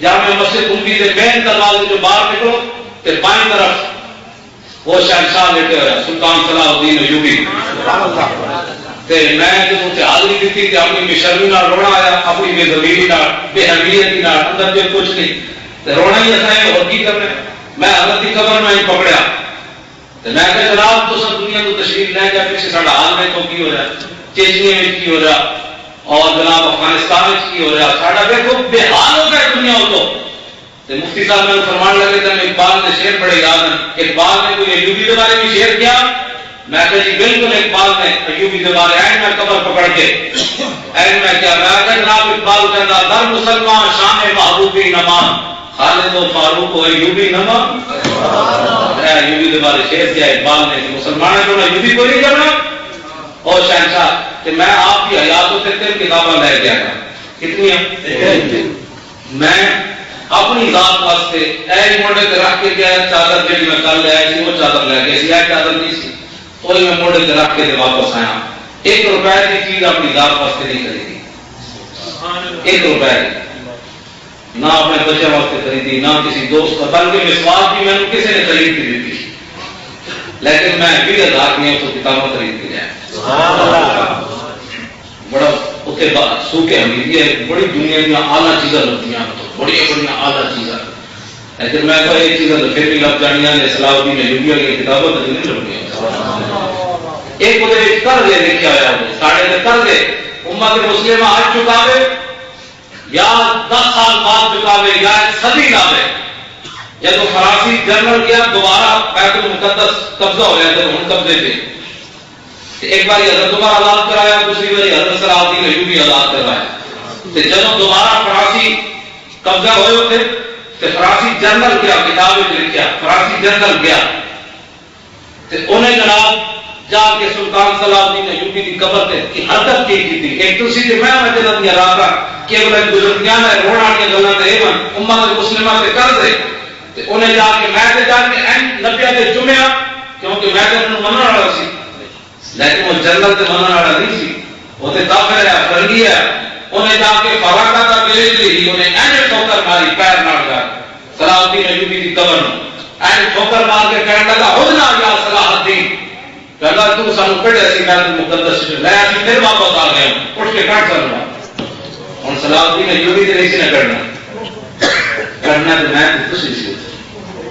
جامع مسجد کمبی کے مین دروازے جو باہر نکلو تے بائیں طرف وہ شہنشاہ لیٹے ہوئے سلطان صلاح الدین ایوبی تے میں جب اسے حاضری دیتی کہ اپنی بے شرمی نال رونا آیا اپنی بے ضمیری نال بے حمیتی نال اندر جو کچھ نہیں تے رونا ہی ایسا ہے اور کی کرنا میں حضرت کی قبر میں ہی پکڑیا تو میں کہ جناب تو سب دنیا کو تشریف لے جا پیچھے ساڈا حال میں تو کی ہو رہا چیچنی میں کی ہو رہا اور جناب افغانستان میں کی ہو رہا ساڈا دیکھو بے حال ہو گیا دنیا ہو تو مفتی صاحب نے فرمان لگے تھے اقبال نے شعر بڑے یاد ہیں اقبال نے کوئی ایوبی کے بارے میں شعر کیا میں کہ جی بالکل اقبال نے ایوبی کے بارے این میں قبر پکڑ کے این میں کیا میں کہ جناب اقبال کہتا در مسلمان شان محبوبی نمان خالد و فاروق و ایوبی نمان ایوبی کے بارے شعر کیا اقبال نے مسلمان کو ایوبی کو نہیں جانا اور شہنشاہ کہ میں آپ کی حیات و تین کتابیں لے کے آیا کتنی میں اپنی ذات واسطے اے موڑے تے رکھ کے گیا چادر جڑی میں کل لے آئی وہ چادر لے گئی سی چادر نہیں سی وہی میں موڑے تے رکھ کے واپس آیا 1 روپے کی چیز اپنی ذات واسطے نہیں خریدی 1 روپے کی نہ اپنے بچے واسطے خریدی نہ کسی دوست کا بلکہ مسواک بھی میں نے کسی نے خرید کے دی تھی لیکن میں 20,000 کی اس کتابیں خرید کے لیا بڑا اتنے سوکھے حمیدی ہے بڑی دنیا دیا آلہ چیزاں لگتی ہیں بڑی بڑی آلہ چیزاں لیکن میں تو یہ چیزیں پھر بھی لگ جانیاں نے صلاح الدین ایوبی کی کتابوں تو نہیں لگتی ایک وہ قرض لکھا ہوا ہے ساڑھے قرض امت مسلمہ آج چکاوے یا 10 سال بعد چکاوے یا صدی لاوے جب فرانسی جنرل گیا دوبارہ بیت المقدس قبضہ ہوا جب ہم قبضے پہ ایک بار حضرت عمر آزاد کرایا دوسری بار حضرت صلاح الدین ایوبی آزاد کروایا جب دوبارہ فرانسی قبضہ ہوئے ہوتے تو فرانسی جنرل گیا کتاب میں لکھا فرانسی جنرل گیا تو انہیں جناب جا کے سلطان صلاح الدین ایوبی کی قبر تے کی حرکت کی تھی ایک دوسری سے میں جنت دیا رہا تھا کہ وہ بزرگیاں نے روڑا کے گلاں تے ایون امت مسلمہ تے کر دے تو انہیں جا کے میں تے جا کے این نبیہ تے جمعہ کیونکہ میں تے انہوں منع والا سی لیکن وہ جنرل تے منع والا نہیں سی وہ تے کافر ہے فرنگی ہے انہیں جا کے فراقہ کا بیج لی انہیں این ٹھوکر ماری پیر نال کر صلاح الدین ایوبی کی قبر این ٹھوکر مار کے کہنے لگا ہدنا یا صلاح الدین کہنا تو سانو کڈے سی بیت المقدس میں ابھی پھر واپس آ گیا اٹھ کے کٹ چلنا ہن صلاح الدین ایوبی تے نہیں سی نہ کرنا تے میں تسی سی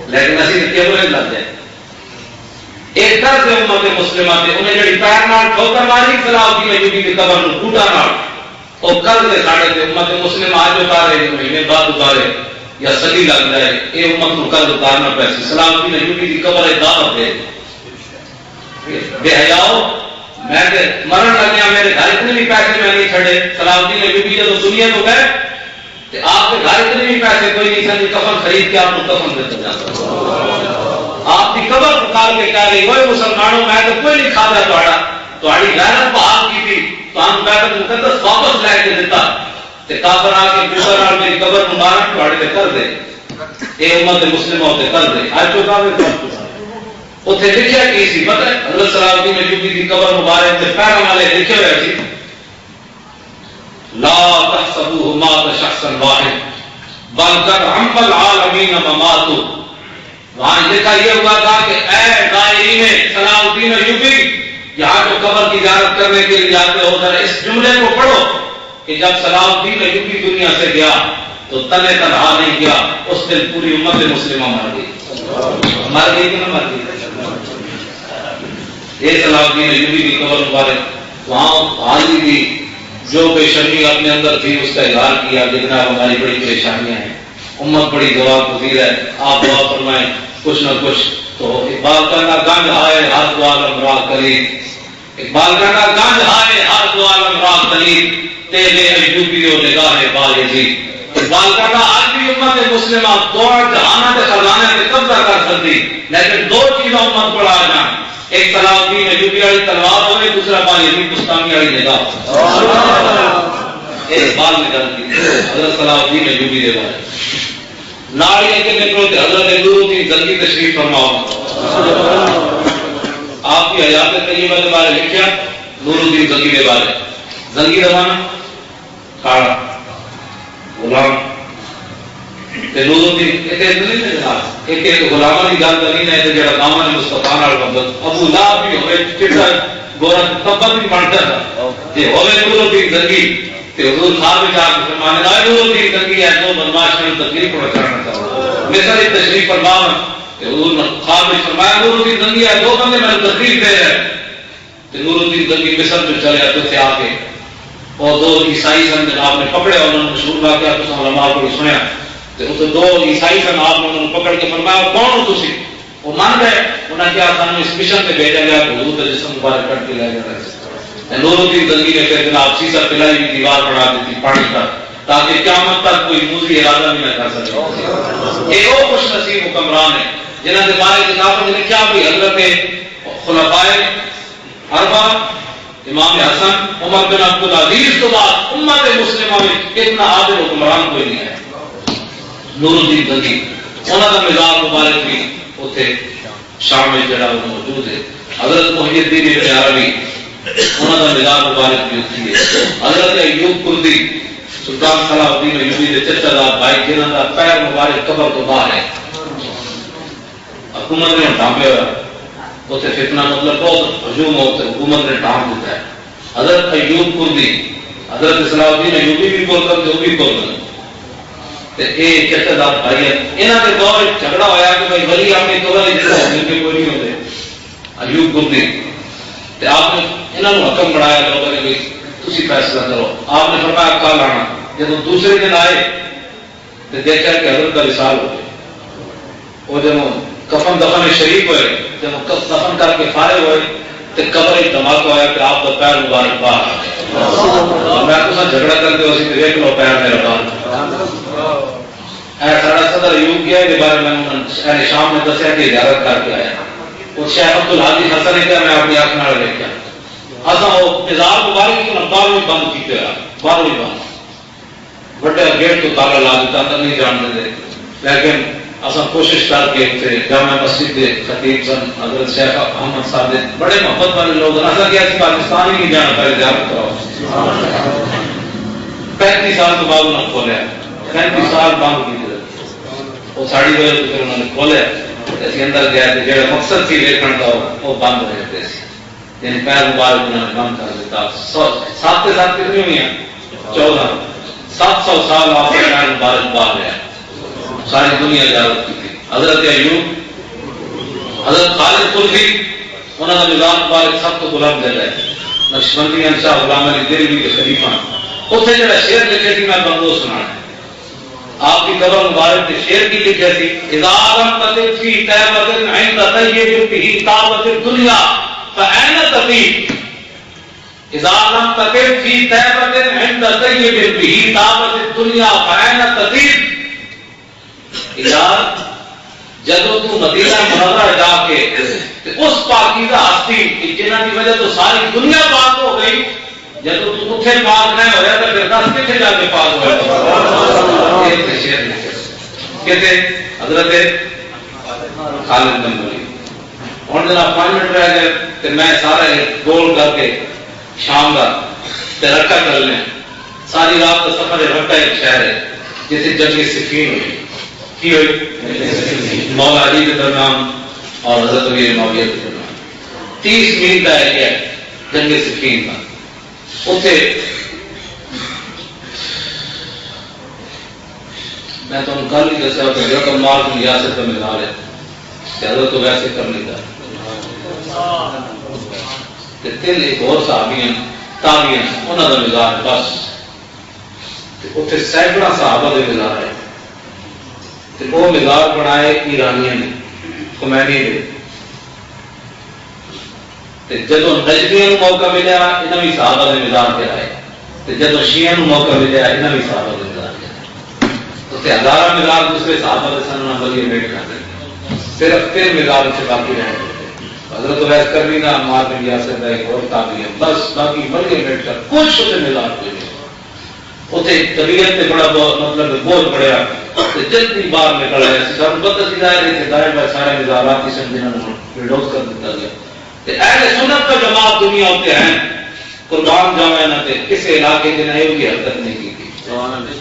لیکن اسی کیبل لگ جائے ایک طرح سے امت مسلمہ تے انہیں جڑی پیر نال ٹھوکر ماری صلاح الدین ایوبی کی قبر نو بوٹا نال او کل دے ساڈے تے امت مسلمہ آج اتارے مہینے بعد اتارے یا صدی لگ جائے اے امت کو کل اتارنا پیسی صلاح الدین ایوبی کی قبر دعوت دے بے حیاؤ میں مرن لگیا میرے گھر اتنے بھی پیسے میں نہیں چھڑے صلاح الدین ایوبی جب دنیا تو گئے آپ کے گھر اتنے بھی پیسے کوئی نہیں سن کفن خرید کے آپ کو کفن دیتا جاتا، آپ کی قبر پکار کے کہہ رہی وہ مسلمانوں میں تو کوئی نہیں کھاتا تھوڑی غیرت بحال کی تھی تو ہم بیت المقدس واپس لے کے دیتا تے کافر آ کے پتر آ میری قبر مبارک تھوڑے تے کر دے اے امت مسلمہ تے کر دے آج چکا ہوئے اتنے لکھا کی سی پتہ ہے حضرت صلاح الدین ایوبی کی قبر مبارک تے پیروں والے لکھے ہوئے سی لا تحسبوه مات شخصا واحد بل قد عم العالمین مماتو، وہاں لکھا یہ ہوا تھا کہ اے زائرین صلاح الدین ایوبی یہاں جو قبر کی زیارت کرنے کے لیے آتے ہو ذرا اس جملے کو پڑھو کہ جب صلاح الدین ایوبی دنیا سے گیا تو تنے تنہا نہیں گیا، اس دن پوری امت مسلمہ مر گئی، مر گئی کہ نہ مر گئی؟ یہ صلاح الدین ایوبی کی قبر مبارک وہاں حاضری دی، جو بے شرمی اپنے اندر تھی اس کا اظہار کیا، جتنا ہماری بڑی پریشانیاں ہیں، امت بڑی دعا گزیر ہے، آپ دعا فرمائیں کچھ نہ کچھ تو اقبال کا گنج آئے ہر دو عالم راہ کلی، اقبال کا گنج آئے ہر دو عالم راہ کلی تیرے ایوبی و نگاہ بایزید، اقبال کا آج بھی امت مسلمہ دو جہانہ کے خزانے سے قبضہ کر سکتی لیکن دو چیزوں امت کو آ جائیں، ایک صلاح الدین ایوبی والی تلوار ہوئے، دوسرا بایزید بستامی والی نگاہ۔ اقبال نے گل کی حضرت صلاح الدین ایوبی کے بارے ناڑی کے نکلو تے حضرت نور الدین زنگی تشریف فرماؤ، آپ کی حیات طیبہ کے بارے لکھا نور الدین زنگی کے بارے، زنگی زمانہ کاڑا غلام تے نور الدین ایک نہیں جناب ایک غلامہ کی گل کرنی ہے تے جڑا دامن مصطفی نال بندت ابو لہب بھی ہوئے چٹا گورا تبت بھی بنتا تھا تے ہوئے نور الدین زنگی تے حضور خواب میں جا کے فرمانے لگے نور الدین زنگی ہے دو بدماش نے تکلیف پہنچانا چاہتا مثال تشریف فرمایا تے حضور خواب میں فرمایا نور الدین زنگی ہے دو بندے میں تکلیف دے رہے تے نور الدین زنگی مصر میں چلے آتے تھے آ کے اور دو عیسائی سن جناب نے پکڑے اور انہوں نے مشہور واقعہ تو علماء کو سنیا تو دو عیسائی سن آپ نے انہوں نے پکڑ کے فرمایا کون ہو تسی؟ وہ مان گئے، انہوں نے کیا سانو اس مشن پہ بھیجا گیا کہ حضور کا جسم مبارک کٹ کے لے جاتا ہے۔ نور الدین زنگی نے پھر جناب سیسا پلائی ہوئی دیوار بنا دی تھی پانی کا تاکہ قیامت تک کوئی موذی ارادہ بھی نہ کر سکے۔ ایک اور خوش نصیب حکمران ہے جنہوں نے بارے کتابوں نے کیا بھی حضرت خلفائے اربعہ امام حسن عمر بن عبدالعزیز تو بعد امت مسلمہ میں اتنا عادل حکمران کوئی نہیں ہے۔ نور الدین زنگی انہوں کا مزاج مبارک بھی اتنے شام میں جڑا موجود ہے۔ حضرت محی الدین ابن عربی انہوں کا مزاج مبارک بھی اتنی ہے۔ حضرت ایوب کردی سلطان صلاح الدین ایوبی کے چچا دار بھائی جنہوں کا پیر مبارک قبر تو باہر ہے، حکومت نے ڈھانپے ہوا اتنے فتنہ مطلب بہت ہجوم ہوتے حکومت نے ڈھانپ دیتا ہے۔ حضرت ایوب کردی حضرت صلاح الدین ایوبی بھی بول کر وہ بھی بول کر یہ چچا دار بھائی ہے، انہوں کے دور جھگڑا ہوا کہ بھائی ولی اپنی قبر کوئی نہیں ہوتے ایوب کردی آپ نے انہوں نے حکم بڑھایا لوگوں نے تھی فیصلہ کرو، آپ نے فرمایا کل آنا۔ جب دوسرے دن آئے تو دیکھا کہ حضرت کا وصال ہو گیا، وہ جب کفن دفن شریف ہوئے جب دفن کر کے فارغ ہوئے تو قبر ایک دھماکہ ہوا کہ آپ کا پیر مبارک باہر آ گیا۔ میں تو جھگڑا کرتے ہو اسی دیکھ لو پیر میرا باہر سارا صدر ایوب کیا کے بارے میں اہل شام نے دسیا کہ زیارت کر کے آیا اور شیخ عبدالحادی حسن نے کیا میں اپنی آنکھ نال دیکھا اصا وہ مزار مبارک کی باہر بھی بند کیتے رہا، باہر بھی بند بڑے گیٹ تو تالا لا دیتا اندر نہیں جان دے، لیکن اصا کوشش کر کے جامع مسجد کے خطیب سن حضرت شیخ احمد صاحب دے بڑے محبت والے لوگ اصا کیا پاکستان ہی نہیں جانا پہلے زیارت کراؤ۔ 35 سال تو بعد انہوں نے کھولیا، 35 سال بند کی وہ ساڑی ہوئے تو پھر انہوں نے کھولیا اسی اندر گیا تو جہاں مقصد سی دیکھنے کا وہ بند ہو جاتے سی، یعنی پیر مبارک انہوں نے بند کر دیتا۔ 7 کے ساتھ کتنی ہوئی ہیں 14 700 سال آپ کا پیر مبارک باہر ہے، ساری دنیا اجازت کی تھی۔ حضرت ایوب حضرت خالد کلفی انہوں کا نظام مبارک سب تو بلند جگہ ہے، نقشبندی شاہ غلام علی دہلوی کے خلیفہ اتنے جڑا شعر لکھے تھی میں بندو سنا آپ کی قبر مبارک نے شعر کی لکھے تھی اذا لم تطب فی طیبۃ عند طیب به طابت الدنیا فاین تطیب اذا لم تقف فی طیبۃ عند طیب به طابت الدنیا فأین تطیب. یار جدو تو مدینہ منورہ جا کے اس پاکیزہ ہستی جنہاں کی وجہ تو ساری دنیا پاک ہو گئی، جدو تو اتنے پاک نہیں ہویا تو پھر دس کتنے جا کے پاک ہوئے. کہتے حضرت خالد بن ولید ہوں جناب 5 منٹ رہ گئے تو میں سارا گول کر کے شام کا رکھا کر لیں. ساری رات کا سفر رکھا ایک شہر ہے جیسے جنگ صفین ہوئی. کی ہوئی؟ مولا علی کے درمیان اور حضرت امیر معاویہ کے درمیان 30 میل کا ایریا جنگ صفین کا. اتنے میں تمہیں کل ہی دسیا کہ رقم مال کی ریاست کا مزاج ہے، حضرت تو ویسے کر لیتا ہے. تین ایک اور صحابی ہیں تابعی ہیں، انہوں کا مزاج بس اتنے سینکڑا صحابہ کے مزاج ہے. وہ مزاج بنائے ایرانیاں نے خمینی نے. جدو نجدیاں موقع ملیا انہوں بھی صحابہ کے مزاج کے آئے، جدو شیعہ موقع ملیا انہوں بھی صحابہ کے مزاج کے آئے. ہزارہ مزاج دوسرے صحابہ کے سن بلی میٹ کرتے صرف 3 مزاج سے باقی رہے. حضرت ویس کرنی کا مار میں ریاست ہے ایک اور تابعی ہے، بس باقی بلی میٹ کر کچھ ہوتے مزاج کوئی نہیں. اتنے طبیعت سے بڑا مطلب بہت بڑھیا جلدی باہر نکل آیا. سب پتہ سی ظاہر بھائی سارے مزاجات کی سن جنہوں نے بلڈوز کر دیتا گیا. اہل سنت کا جماعت دنیا ہوتے ہیں قربان جاوے نہ تے کسی علاقے کے نئے کی حرکت نہیں کی.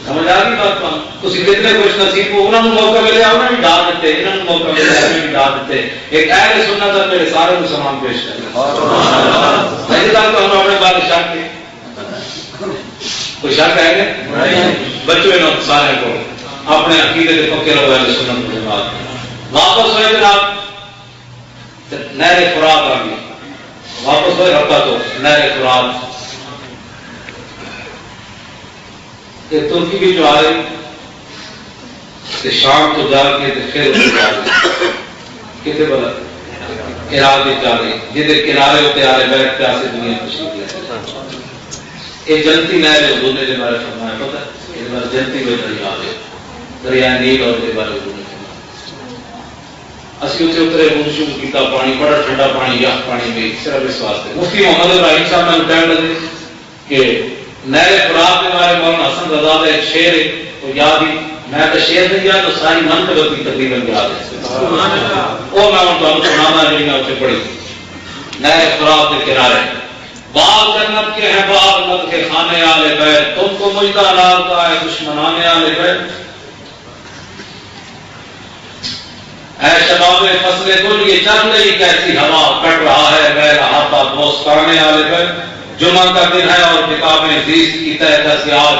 سمجھ آ گئی بات؟ کسی کتنے خوش نصیب کو انہوں نے موقع ملیا انہوں نے ڈال دیتے، انہوں نے موقع ملیا انہوں نے ڈال دیتے. ایک اہل سنت ہے میرے سارے کو سلام پیش کریں. نہیں تو ہم اپنے بارے شک کے کوئی شک ہے گا بچوں نے سارے کو اپنے عقیدے کے پکے رہو اہل سنت کے بعد. واپس ہوئے جناب نہر فرات آ گئی. واپس ہوئے رکھا تو نہر فرات ترکی بھی جو آ رہی شام تو جا کے پھر کتنے بلا عراق بھی جا رہی جہد کنارے ہوتے آ رہے بیٹھ پیاسے دنیا تشریف لے. یہ جنتی نہر ہے اردو نے جو بارے فرمایا پتہ یہ بارے جنتی ہوئے دریا ہے دریا نیل اور یہ بارے اردو نے اسی اتنے اترے منشو کیتا پانی بڑا ٹھنڈا پانی یخ پانی میں صرف اس واسطے. مفتی محمد ابراہیم صاحب نے کہنے لگے کہ نہر فرات کے بارے مولانا حسن رضا کا ایک شعر ہے وہ یاد ہی میں تو شعر نہیں یاد تو ساری منقبت کی تقریباً یاد ہے وہ میں ان کو سنانا جی میں اسے پڑھی. نہر فرات کے کنارے باغ جنت کے ہیں باغ جنت کے خانے آلے بیت تم کو مجدہ لاتا ہے دشمنانے آلے بیت. اے شباب فصل گل یہ چل رہی کیسی ہوا کٹ رہا ہے بہ رہا تھا دوستانے آلے بیت. جمعہ کا دن ہے اور کتابیں زیست کی تحت سے آج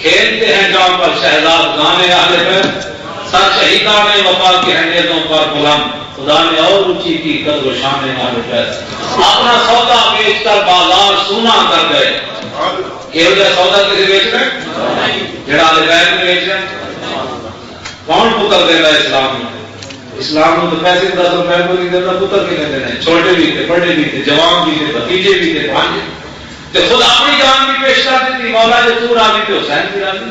کھیلتے ہیں جام پر شہزاد گانے آلے بیت. سر شہیدان وفا کی اہمیتوں پر غلام خدا نے اور اونچی کی قدر و شان آلے بیت. اپنا سودا بیچ کر بازار سونا کر گئے. یہ سودا کسی بیچ رہے جڑا آلے بیت میں بیچ رہے کون پتر دے رہا ہے اسلام میں؟ اسلام میں تو پیسے 10 روپئے کو نہیں دیتا پتر کے لیتے ہیں. چھوٹے بھی تھے بڑے بھی تھے جوان بھی تھے بھتیجے بھی تھے بھانجے تو خود اپنی جان بھی پیش کر دیتی. مولا جو تو راضی تھے حسین بھی راضی.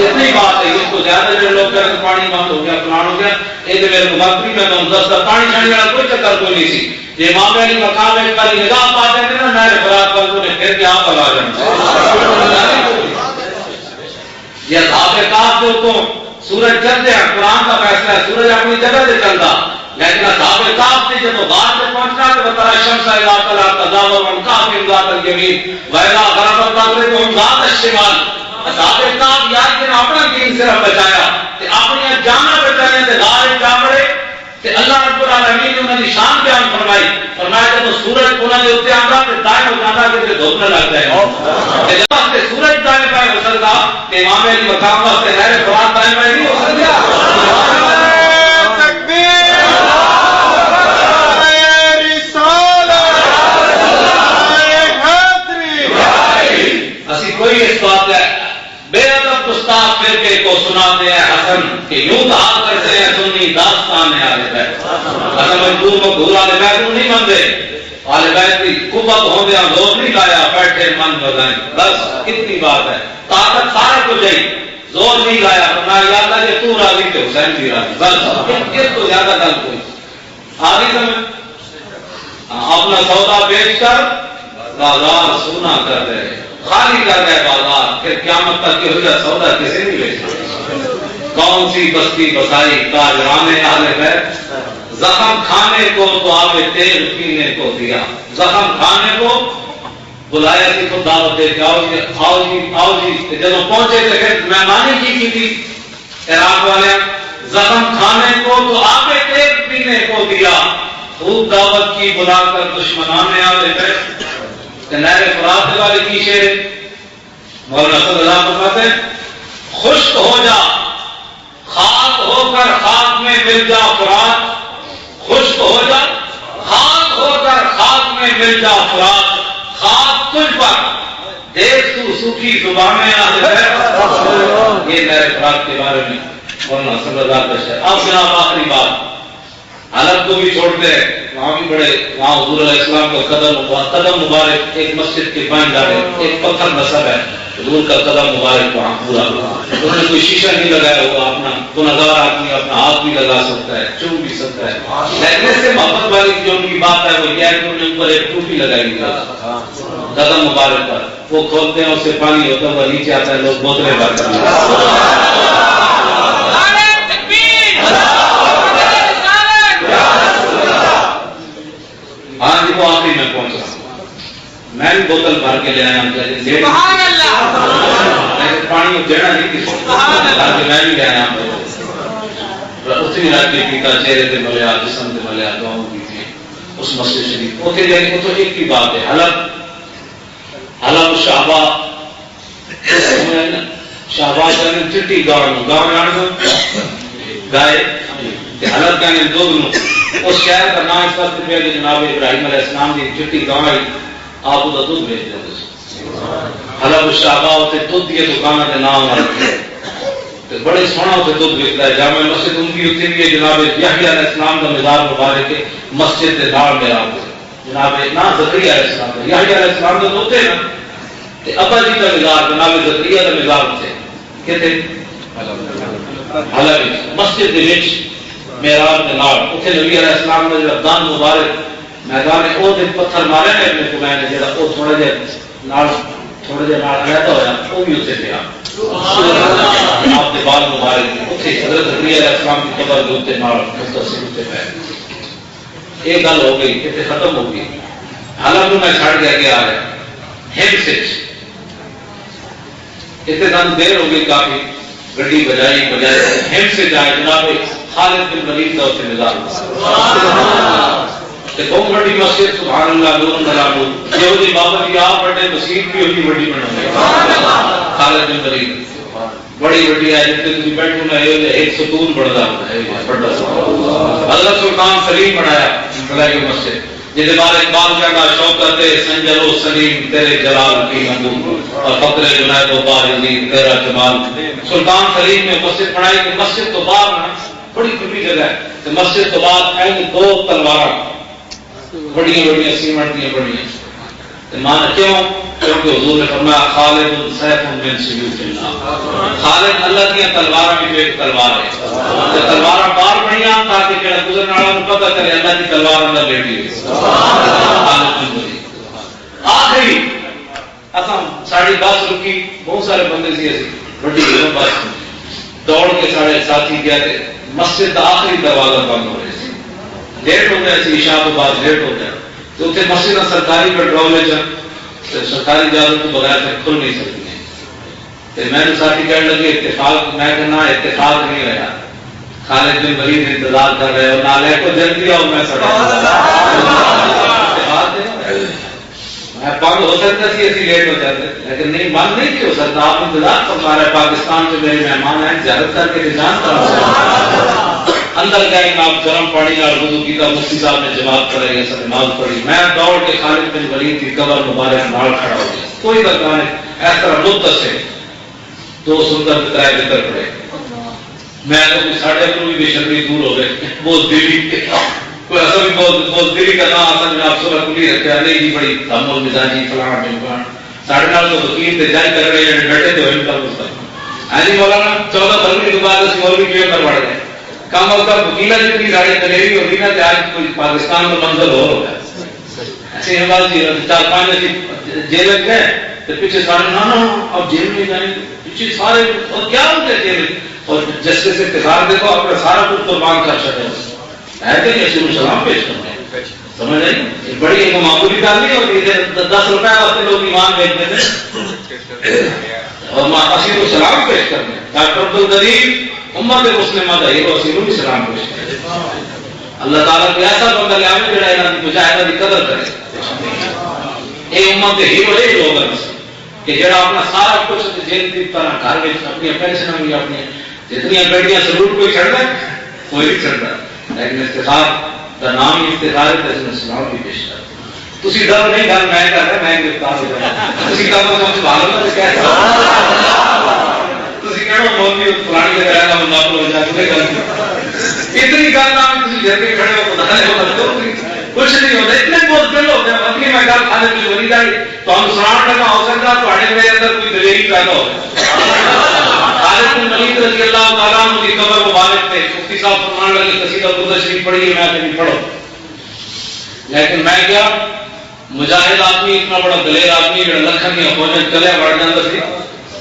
اتنی بات ہے اس کو زیادہ جو لوگ کہتے ہیں پانی بند ہو گیا فلان ہو گیا یہ تو میرے مغربی میں تو 10 پانی چھانے والا کوئی چکر کوئی نہیں سی. یہ امام علی مقام ایک باری نگاہ پا دیتے نا نہر فرات پر انہوں نے پھر کے آپ پر آ جانا. یہ اصحاب کہف جو کو سورج چلتے ہیں قرآن کا فیصلہ ہے سورج اپنی جگہ سے چلتا لیکن اصحاب کہف نے جب غار سے پہنچنا تو بتا شمس اذا طلعت تزاور عن کہفہم ذات الیمین واذا غربت تغربهم ذات الشمال. اصحاب کہف یاد کہ اپنا دین صرف بچایا تے اپنی جاناں بچایا تے غار جا پڑے تے اللہ رب العالمین نے انہاں دی شان بیان فرمائی. فرمایا جب سورج انہاں دے اوتے آندا تے دائیں ہو جاندا کہ دھوپ نہ لگ جائے. تے جب سورج دائیں بائیں ہو سکتا تے امام علی مقام واسطے نہر فرات دائیں بائیں نہیں ہو سکتا. کوئی اس بات ہے بے ادب گستاخ فرقے کو سناتے ہیں حسن کہ یوں کہا کرتے ہیں سنی داستان آلے بیت. اصل مجبور کو گھورا لے بیت نہیں مانتے آل بیت کی قوت ہوندیا زور نہیں لایا بیٹھے من بزائیں بس اتنی بات ہے طاقت سارے کو جائی زور نہیں لایا ورنہ یا اللہ کہ تو راضی تے حسین بھی راضی بس اس تو زیادہ گل کوئی آگے سمجھ اپنا سودا بیچ کر بازار سونا کر دے خالی کر دے بازار پھر قیامت تک یہ ہو سودا کسی نہیں بیچ کون سی بستی بسائی تاجران اہل بیت زخم کھانے کو تو آب تیل پینے کو دیا زخم کھانے کو بلایا تھی تو دعوت دے کے آؤ جی جب پہنچے تو پھر مہمانی کی تھی عراق والے زخم کھانے کو تو آب تیل پینے کو دیا خوب دعوت کی بلا کر دشمنان میں آ گئے نہر فرات والے کی شعر مولانا صلی اللہ فرماتے ہیں خشک ہو جا خاک ہو کر خاک میں مل جا فرات خشک ہو جا خاک ہو کر خاک میں مل جا فرات خاک تجھ پر دیکھ تو سوکھی زبانیں یہ نہر فرات کے بارے میں مولانا صلی اللہ علیہ وسلم اب جناب آخری بات حلب کو بھی چھوڑتے ہیں وہاں بھی بڑے وہاں حضور علیہ السلام کا قدم مبارک ایک مسجد کے بائیں ڈالے ایک پتھر نصب ہے حضور کا قدم مبارک وہاں پورا انہوں نے کوئی شیشہ نہیں لگایا ہوگا اپنا گنہگار آدمی اپنا ہاتھ بھی لگا سکتا ہے چوم بھی سکتا ہے لیکن اس سے محبت والی جو ان کی بات ہے وہ یہ ہے کہ انہوں نے اوپر ایک ٹوپی لگائی قدم مبارک پر وہ کھولتے ہیں اس سے پانی ہوتا ہے وہ نیچے آتا ہے لوگ بوتلیں بھر کرتے ہیں ہاں جی وہ آخری میں پہنچ رہا ہوں میں بھی بوتل بھر کے لے آیا ہوں پانی دینا نہیں کسی میں بھی لے آیا ہوں اس بھی رات کے پیتا چہرے سے ملیا جسم سے ملیا دعاؤں کی تھی اس مسجد شریف اتنے جائیں گے تو ایک ہی بات ہے حلب شہبا شہبا کہنے چٹی گاؤں گاؤں گائے حلب کہنے دو دنوں اس شہر کا نام اس وقت پہ کہ جناب ابراہیم علیہ السلام کی چٹی گاؤں آئی آپ وہ دودھ بیچ دیں حلب شہبا ہوتے دودھ کی دکان کے نام آتے بڑے سونا ہوتے دودھ بیچتا ہے جامع مسجد ان کی اتنی بھی ہے جناب یحییٰ علیہ السلام کا مزار مبارک ہے مسجد کے نال میں آتے جناب نا زکریا علیہ السلام کا یحییٰ علیہ السلام کا ہوتے نا ابا جی کا مزار جناب زکریا کا مزار ہوتے کہتے حلب مسجد کے وچ میراب کے نال اتنے نبی علیہ السلام کا جو دان مبارک میدان وہ پتھر مارے نے اپنے کو میں نے جڑا وہ تھوڑا جہا علیحدہ ہوا وہ بھی اسے پیا آپ کے بال مبارک اتنے حضرت زکریا علیہ السلام کی قبر کے اتنے نال مختصر اتنے پہ یہ گل ہو گئی اتنے ختم ہو گئی حالانکہ میں چھڑ گیا کہ آ رہا ہم سے اتنے دن دیر ہو گئی کافی گڈی بجائی ہم سے جائے جناب خالد بن ولید کا اسے نظام بہت بڑی مسجد سبحان اللہ نور اللہ یہ ہوئی بابا جی آپ بڑے مسجد بھی ہوئی بڑی بنا خالد بن ولید بڑی بڑی ہے جتنے تم بیٹھو نا ایک ستون بڑھتا ہے حضرت سلطان سلیم بنایا بلائی مسجد جس بار اقبال کا شوق کرتے سنجر و سلیم تیرے جلال کی نبو اور فقر جنید و بارزین تیرا جمال سلطان سلیم نے مسجد بنائی کہ مسجد تو باہر بڑی کھلی جگہ ہے تو مسجد تو بعد این دو تلوار بڑی بڑی سیمنٹ کی بڑی مان کیوں کیونکہ حضور نے فرمایا خالد سیف من سیوف اللہ خالد اللہ کی تلوار میں جو ایک تلوار ہے تلوار بار بڑھیا تاکہ کہ گزرنے والا کو پتہ کرے اللہ کی تلوار اندر بیٹھی ہے آخری اساں ساڑی بس رکی بہت سارے بندے سی ایسی بڑی بس دوڑ کے سارے ساتھی گیا تھے مسجد آخری دروازہ بند ہو رہے تھے لیٹ ہو گیا سی عشاء کے بعد لیٹ ہو گیا تو اتنے مسجد سرکاری پیٹرول سرکاری اجازت تو بغیر سے کھل نہیں سکتی ہیں میں نے ساتھی کہنے لگے اتفاق میں کہنا اتفاق نہیں رہا خالد بن ولید انتظار کر رہے ہو نالے کو جلدی آؤ میں بند ہو سکتا سی ایسی لیٹ ہو جاتے لیکن نہیں بند نہیں ہو سکتا آپ انتظار فرما رہے پاکستان سے میرے مہمان ہیں زیارت کر کے نظام کرا اندر گئے آپ گرم پانی اور وضو کیا مفتی صاحب نے جواب کرے یہ سب نماز پڑھی میں دوڑ کے خالد بن ولید کی قبر مبارک نال کھڑا ہو گیا کوئی دکان نہیں اس طرح متصل دو سندر کرائے بکر پڑے میں تو ساڑھے کو بھی بے شرمی دور ہو گئے وہ دیوی کے کوئی اصل بھی بہت دلی کا نام اصل میں آپ سولہ کلی رکھا نہیں جی بڑی تحمل مزاجی فلاں ٹمکان ساڑھے نال تو وکیل تے جج کر رہے ہیں بیٹھے تو ہم کا ہاں جی مولانا 14 فروری کے بعد اس مولوی کیوں کر پڑ گئے کم وقت وکیلا جتنی ساڑھے دلیری ہوتی نا کہ آج کوئی پاکستان میں منظر ہو رہا ہے ایسے ہمارے جی 4-5 جیل لگ گئے تو پیچھے سارے نا اب جیل میں جائیں پیچھے سارے اور کیا ہوتے جیل اور جسٹس افتخار دیکھو اپنا سارا کچھ قربان کر سکے ہے کہ نہیں رسول سلام پیش کرتے ہیں سمجھ آئی بڑی ایک معمولی بات نہیں ہوتی 10 روپے واسطے لوگ ایمان بیچتے تھے اور اسیر السلام پیش کرتے ہیں ڈاکٹر عبدالکریم امت مسلمہ کا ہیرو اسیر السلام پیش کرتے ہیں اللہ تعالیٰ کو ایسا بندہ لیا جڑا یہاں کی مجاہدہ کی قدر کرے یہ امت کے ہیرو یہ لوگ ہیں کہ جڑا اپنا سارا کچھ جیل کی طرح گھر میں اپنی پینشن بھی اپنی جتنی بیٹیاں سلوٹ کوئی چڑھ رہا ہے کوئی نہیں چڑھ رہا لیکن استخار کا نام ہی استخار ہے تو اسلام بھی پیش کرتے تسی ڈر نہیں ڈر میں کر رہا میں گرفتار ہو جاؤں تسی کہا تو ہم سوال ہونا تو کیا تسی کہنا مولوی پرانی جگہ رہنا میں ناپل ہو جائے تمہیں گل اتنی گل نام تسی گھر کے کھڑے ہو بتا رہے کچھ نہیں ہوتا اتنے بہت دل ہوتے ہیں اپنی میں گل کھانے کی بنی جائے تو ہم سنان لگا ہو سکتا تو میرے اندر کوئی دلیری پیدا ہو خالد بن ولید رضی اللہ تعالیٰ عنہ کی قبر مبارک پہ مفتی صاحب فرمان لگے قصیدہ درود شریف پڑھی میں آتے نہیں پڑھو لیکن میں کیا مجاہد آدمی اتنا بڑا دلیر آدمی جڑا لکھن کی فوجن چلے بڑھ جاندہ سی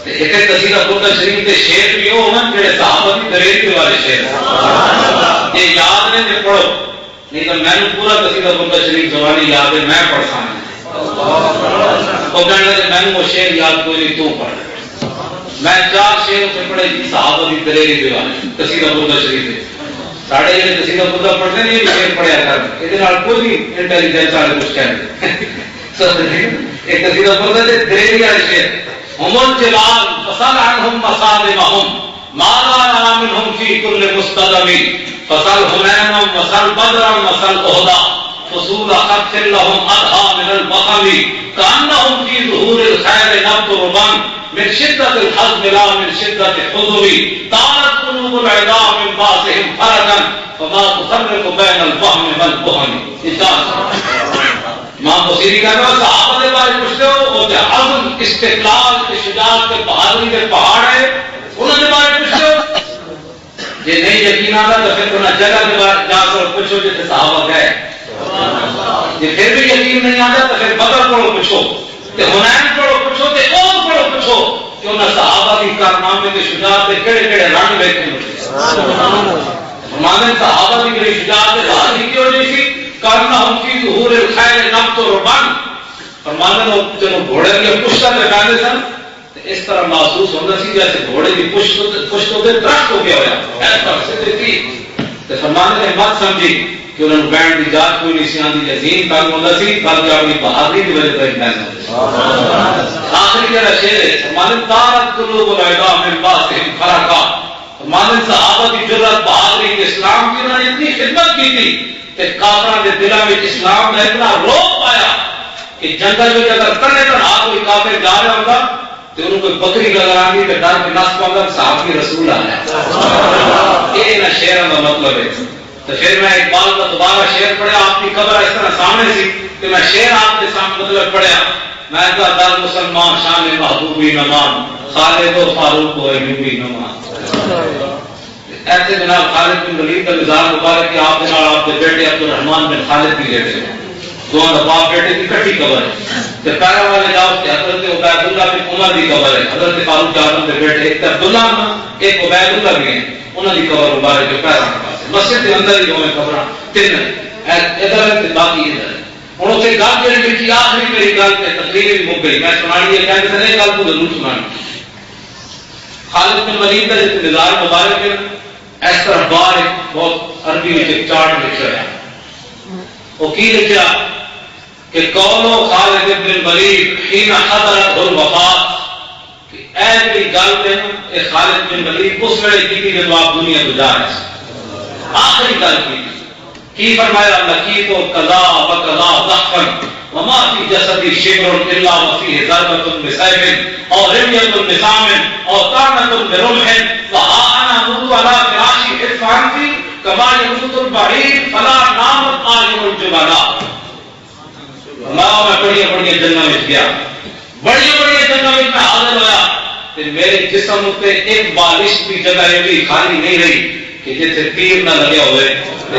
ایک قصیدہ درود شریف کے شعر بھی ہو من جڑے صحابہ کی دلیری والے شعر یہ یاد نہیں پڑھو نہیں تو میں نے پورا قصیدہ درود شریف زبانی یاد ہے میں پڑھ سامنے وہ کہنے لگے میں نے وہ شعر یاد کوئی نہیں تو پڑھ میں 4 شعر سے پڑھے جی صحابہ کی دلیری دیوانے قصیدہ درود شریف ہے ساڑھے جنہیں قصیدہ درود پڑھتے نہیں شعر پڑھیا کر ادھر نال کوئی نہیں انٹیلیجنس والے کچھ کہنے ایک قصیدہ درود ہے دلیری والے شعر هم الجلال فصل عنهم مصالمهم ما لا منهم في كل مستقم فصل حنينا وصل بدرا وصل أهدا فصول خط لهم أضحى من البخم كأنهم في ظهور الخير نبض ربان من شدة الحزم لا من شدة الحزم طالت قلوب العداء من باسهم فرجا فما تفرق بين الفهم والبهم امام بصیری کہہ رہا صحابہ کے بارے پوچھتے ہو وہ عزم استقلال کے شجاعت کے بہادری کے پہاڑ ہے انہوں کے بارے پوچھتے ہو یہ نہیں یقین آتا تو پھر انہیں جگہ کے بارے جا کر پوچھو جیسے صحابہ گئے یہ پھر بھی یقین نہیں آتا تو پھر بدر پڑھو پوچھو کہ حنین پڑھو پوچھو کہ اور پڑھو پوچھو کہ انہیں صحابہ کی کارنامے کے شجاعت کے کڑے کڑے رنگ دیکھنے ملتے ہمارے صحابہ کی بڑی شجاعت بہادری کی وجہ سے کرنا ہم کی ظہور الخیر نبت ربان فرمانے لو جب گھوڑے کی پشت پہ بیٹھے سن اس طرح محسوس ہوتا سی جیسے گھوڑے کی پشت ہوتے درخت ہو گیا ہوا ایس طرح سے تھی تو فرمانے نے مت سمجھی کہ انہوں نے بیٹھ کی جات کوئی نہیں سی آندھی یزین کام ہوتا سی بلکہ اپنی بہادری کی وجہ پر انسان آخری جگہ شعر ہے فرمانے تارت قلوب العدا من باسہم فرقا فرمانے صحابہ کی جرات بہادری اسلام کی انہوں نے اتنی خدمت کی تھی کہ کافروں کے دلوں میں اسلام نے اتنا روپ پایا کہ جنگل میں اگر کرنے کا ہاتھ کوئی کافر جا رہا ہوگا تو انہوں کوئی بکری نظر آنی تو ڈر کے نس پاؤں صاحب کی رسول آیا یہ نہ شعر کا مطلب ہے تو پھر میں اقبال کا دوبارہ شعر پڑھا آپ کی قبر اس طرح سامنے سی کہ میں شعر آپ کے سامنے مطلب پڑھا میں کہا در مسلمان شان محبوبی نمان خالد و فاروق و ایوبی نمان ایسے جناب خالد بن ولید کا مزاج مبارک کہ آپ جناب آپ کے بیٹے عبد الرحمن بن خالد بھی لیتے ہیں دونوں باپ بیٹے کی کٹی قبر ہے جب پیرا والے جاؤ کہ حضرت عبید اللہ بن عمر کی قبر ہے حضرت فاروق اعظم کے بیٹے ایک عبداللہ ایک عبید اللہ بھی ہیں انہوں کی قبر مبارک جو پیرا کے پاس ہے مسجد کے اندر ہی دونوں قبراں تین ادھر ہے باقی ادھر ہے انہوں سے گل جڑی میری آخری میری گل پہ تقریر بھی مک گئی میں سنانی ہے کہتے ہیں گل کو ضرور سنانی خالد بن ولید کا جس مزاج مبارک ہے اس طرح بار ایک بہت عربی میں ایک چارٹ لکھا ہے وہ کی لکھا کہ قولو خالد بن ولید حین حضرت الوفات کہ اے میری گل پہ اے خالد بن ولید اس ویلے کی جب آپ دنیا گزارے آخری گل کی فرمایا لقیت قضا و قضا ضحفا وما فی جسدی شبر الا وفیہ ضربۃ بسیف اور رمیۃ بسام اور طعنۃ برمح وها انا مت على فراشی حفان فی کما یموت البعیر فلا نامت اعین الجبناء. میں بڑی بڑی جنگاں میں گیا, بڑی بڑی جنگاں میں حاضر ہوا تے میرے جسم تے ایک بالش کی جگہ یہ بھی خالی نہیں رہی کہ جیسے تیر نہ لگے ہوئے,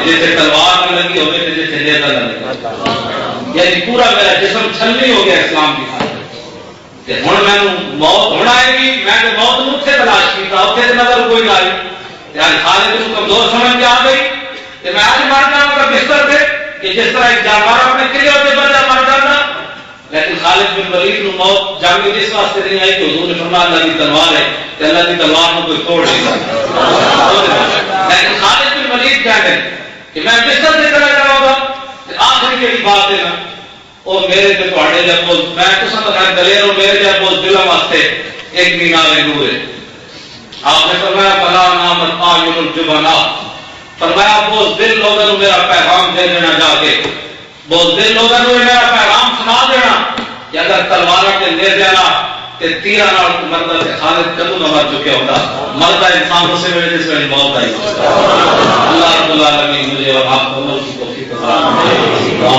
جیسے تلوار نہ لگی ہوئے, جیسے نیزہ نہ لگے. یعنی پورا میرا جسم چھلنی ہو گیا اسلام کی خاطر. ہوں میں موت ہونا آئے گی, میں نے موت اتنے تلاش کیا, اتنے نظر کوئی نہ آئی. خالد کو کمزور سمجھ کے آ گئی کہ میں آج مر جاؤں گا بستر پہ کہ جس طرح ایک جانور اپنے قلعے ہوتے بندہ مر جاتا. لیکن خالد بن ولید کو موت جنگ میں اس واسطے نہیں آئی کہ حضور نے فرمایا اللہ کی تلوار ہے کہ اللہ کی تلوار کو کوئی توڑ نہیں سکتا. لیکن خالد بن ولید کیا کہے کہ میں بستر سے چلا جاؤں گا, آخری کی بات ہے نا وہ میرے جو پہاڑے جب بول میں تو سمجھا دلیر اور میرے جب بول دلوں واسطے ایک مینار نور ہے. آپ نے فرمایا فلا نامت اعین الجبناء, فرمایا بول دل لوگوں کو میرا پیغام دے دینا, جا کے بول دل لوگوں کو میرا پیغام سنا دینا کہ اگر تلوار کے لے جانا کہ تیرا نال مرد سے خالد کدو نہ مر چکے ہوتا. مرد انسان اسے میں جس میں موت آئی. اللہ رب العالمین مجھے اور آپ کو عمل کی توفیق عطا فرمائے.